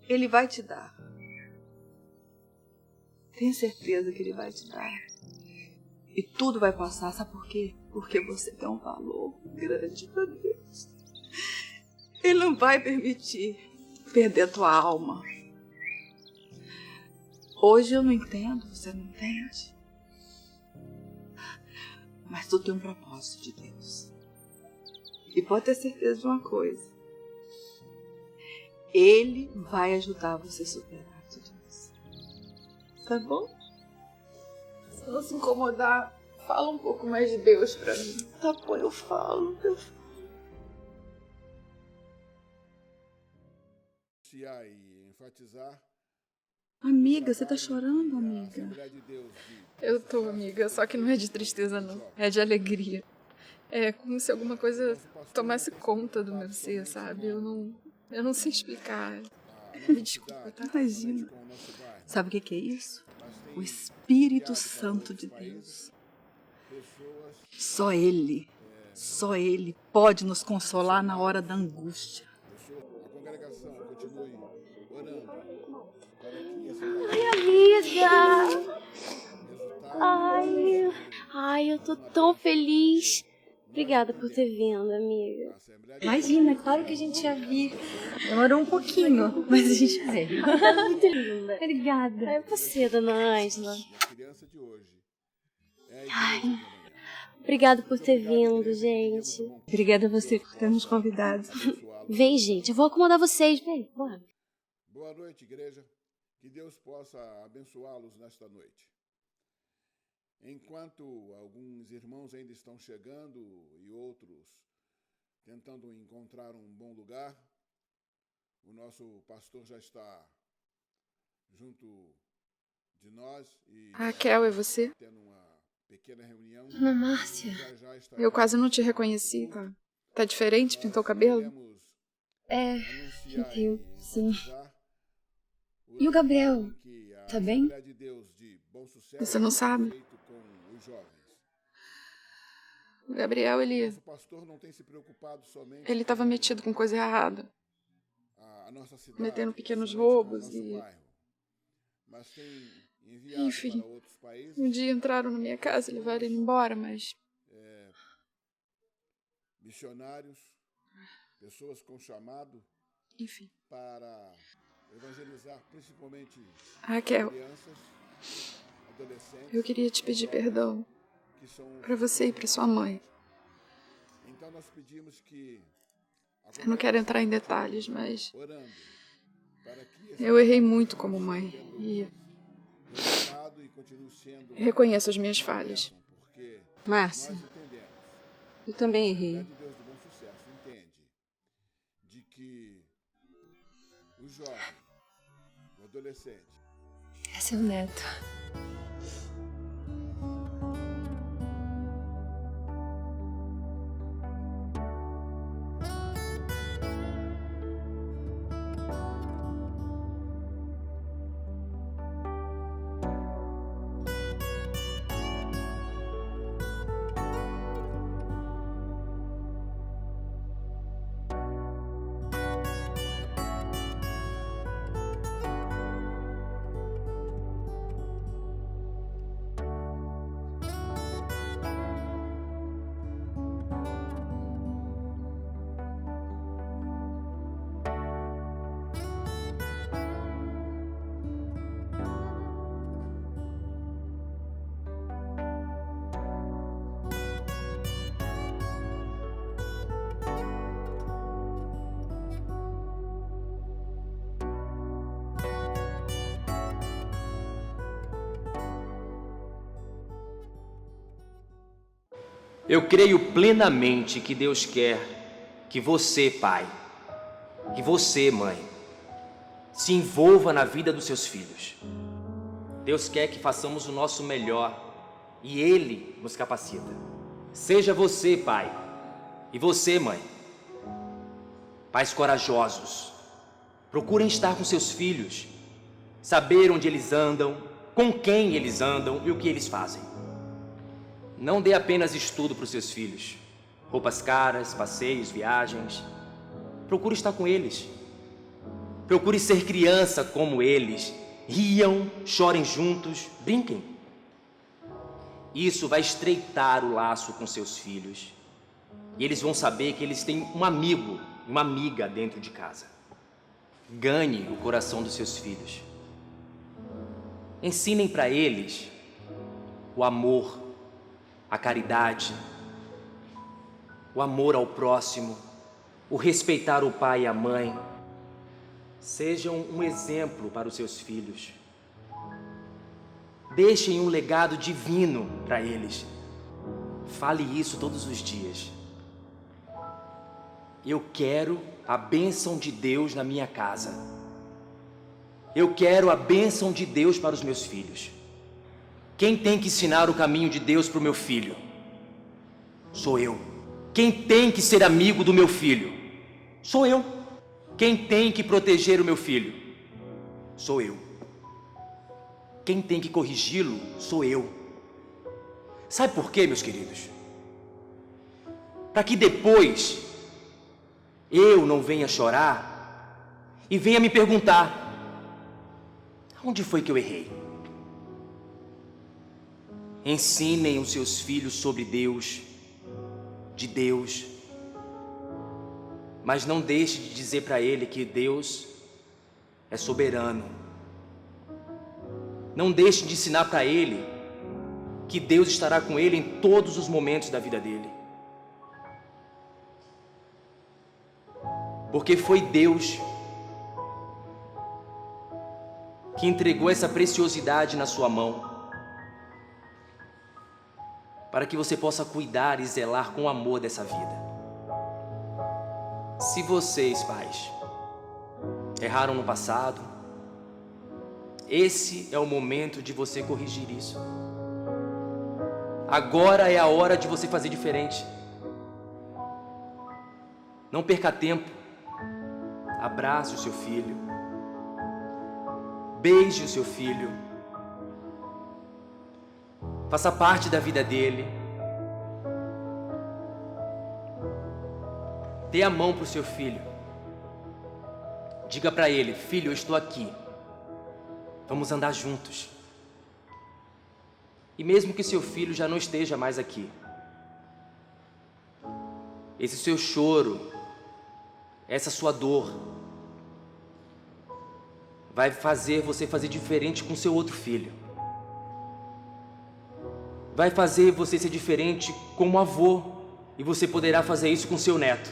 Ele vai te dar. Tenho certeza que Ele vai te dar. E tudo vai passar, sabe por quê? Porque você tem um valor grande pra Deus. Ele não vai permitir perder a tua alma. Hoje eu não entendo, você não entende? Mas tu tem um propósito de Deus. E pode ter certeza de uma coisa. Ele vai ajudar você a superar tudo isso. Tá bom? Se não se incomodar, fala um pouco mais de Deus pra mim. Tá bom, eu falo. E enfatizar. Amiga, você tá chorando, amiga? Eu tô, amiga, só que não é de tristeza, não. É de alegria. É como se alguma coisa tomasse conta do meu ser, sabe? Eu não sei explicar. Me desculpa, tá? Imagina. Sabe o que é isso? O Espírito Santo de Deus. Só Ele pode nos consolar na hora da angústia. Ai, amiga! Ai, eu tô tão feliz. Obrigada por ter vindo, amiga. Imagina, claro que a gente ia vir. Demorou um pouquinho, mas a gente veio. Tá muito linda. Obrigada. É você, dona Ângela. Ai, obrigada por ter vindo, gente. Obrigada a você por ter nos convidado. Vem, gente, eu vou acomodar vocês. Vem, bora. Boa noite, igreja. Que Deus possa abençoá-los nesta noite. Enquanto alguns irmãos ainda estão chegando e outros tentando encontrar um bom lugar, o nosso pastor já está junto de nós e Raquel, é você? tendo uma pequena reunião. Dona Márcia. Eu quase não te reconheci, tá? Tá diferente? Pintou o cabelo? É, pintei, sim. E o Gabriel? Tá bem? Você não sabe? O Gabriel, ele estava metido com coisa errada. Cometendo pequenos roubos e... Enfim, um dia entraram na minha casa e levaram ele embora, mas... Missionários, pessoas com chamado Enfim. para evangelizar principalmente Raquel, crianças, adolescentes. eu queria te pedir perdão para você e para sua mãe. Então nós pedimos que Eu não quero entrar em detalhes, mas eu errei muito como mãe e reconheço as minhas falhas. Márcia, eu também errei. de que o jovem, o adolescente, É seu neto. Eu creio plenamente que Deus quer que você, pai, que você, mãe, se envolva na vida dos seus filhos. Deus quer que façamos o nosso melhor e Ele nos capacita. Seja você, pai, e você, mãe, pais corajosos. Procurem estar com seus filhos, saber onde eles andam, com quem eles andam e o que eles fazem. Não dê apenas estudo para os seus filhos, roupas caras, passeios, viagens. Procure estar com eles. Procure ser criança como eles. Riam, chorem juntos, brinquem. Isso vai estreitar o laço com seus filhos. E eles vão saber que eles têm um amigo, uma amiga dentro de casa. Ganhe o coração dos seus filhos. Ensinem para eles o amor, a caridade, o amor ao próximo, o respeitar o pai e a mãe. Sejam um exemplo para os seus filhos. Deixem um legado divino para eles. Fale isso todos os dias. Eu quero a bênção de Deus na minha casa. Eu quero a bênção de Deus para os meus filhos. Quem tem que ensinar o caminho de Deus para o meu filho? Sou eu. Quem tem que ser amigo do meu filho? Sou eu. Quem tem que proteger o meu filho? Sou eu. Quem tem que corrigi-lo? Sou eu. Sabe por quê, meus queridos? Para que depois eu não venha chorar e venha me perguntar: onde foi que eu errei? Ensinem os seus filhos sobre Deus, de Deus, mas não deixe de dizer para ele que Deus é soberano. Não deixe de ensinar para ele que Deus estará com ele em todos os momentos da vida dele. Porque foi Deus que entregou essa preciosidade na sua mão, para que você possa cuidar e zelar com amor dessa vida. Se vocês, pais, erraram no passado, esse é o momento de você corrigir isso. Agora é a hora de você fazer diferente. Não perca tempo. Abrace o seu filho. Beije o seu filho. Faça parte da vida dele. Dê a mão para o seu filho. Diga para ele: filho, eu estou aqui. Vamos andar juntos. E mesmo que seu filho já não esteja mais aqui, esse seu choro, essa sua dor, vai fazer você fazer diferente com seu outro filho. Vai fazer você ser diferente como avô, e você poderá fazer isso com seu neto.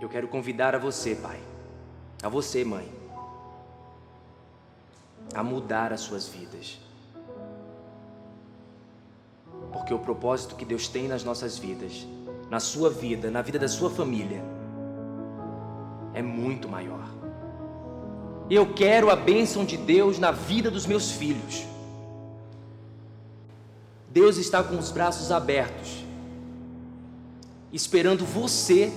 Eu quero convidar a você, pai, a você, mãe, a mudar as suas vidas. Porque o propósito que Deus tem nas nossas vidas, na sua vida, na vida da sua família, é muito maior. Eu quero a bênção de Deus na vida dos meus filhos. Deus está com os braços abertos, esperando você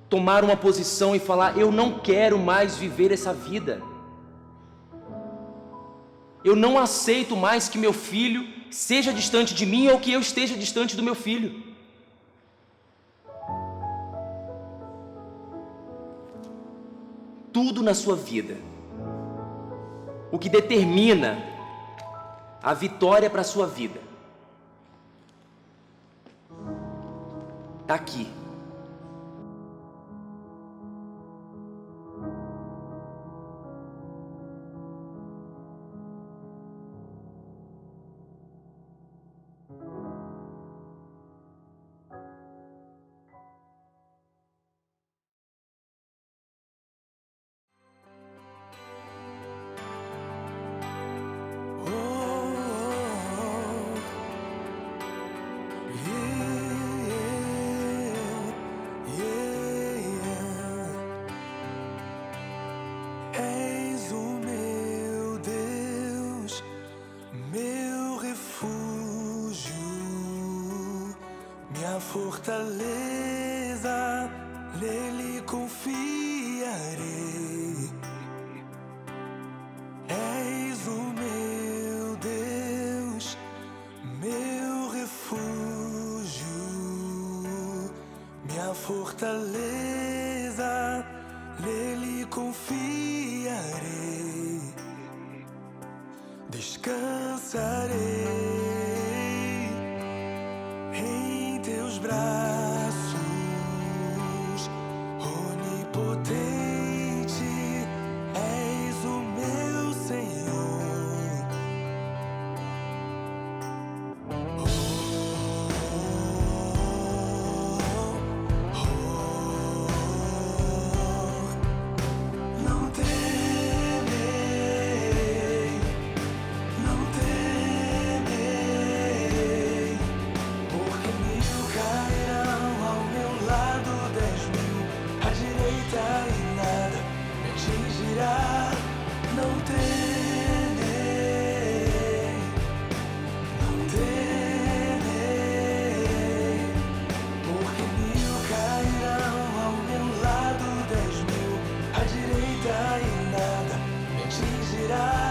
tomar uma posição e falar: eu não quero mais viver essa vida. Eu não aceito mais que meu filho seja distante de mim ou que eu esteja distante do meu filho. Tudo na sua vida, o que determina a vitória para a sua vida, está aqui. És o meu Deus, meu refúgio, minha fortaleza, nele confiarei. És o meu Deus, meu refúgio, minha fortaleza, nele confiarei, descansarei. teus braços, onipotente, és o meu Senhor. Não temerei, não temerei, porque 1000 cairão ao meu lado, 10.000 à direita e nada me atingirá. Não temerei, não temerei, porque 1000 cairão ao meu lado, 10.000 à direita e nada me atingirá.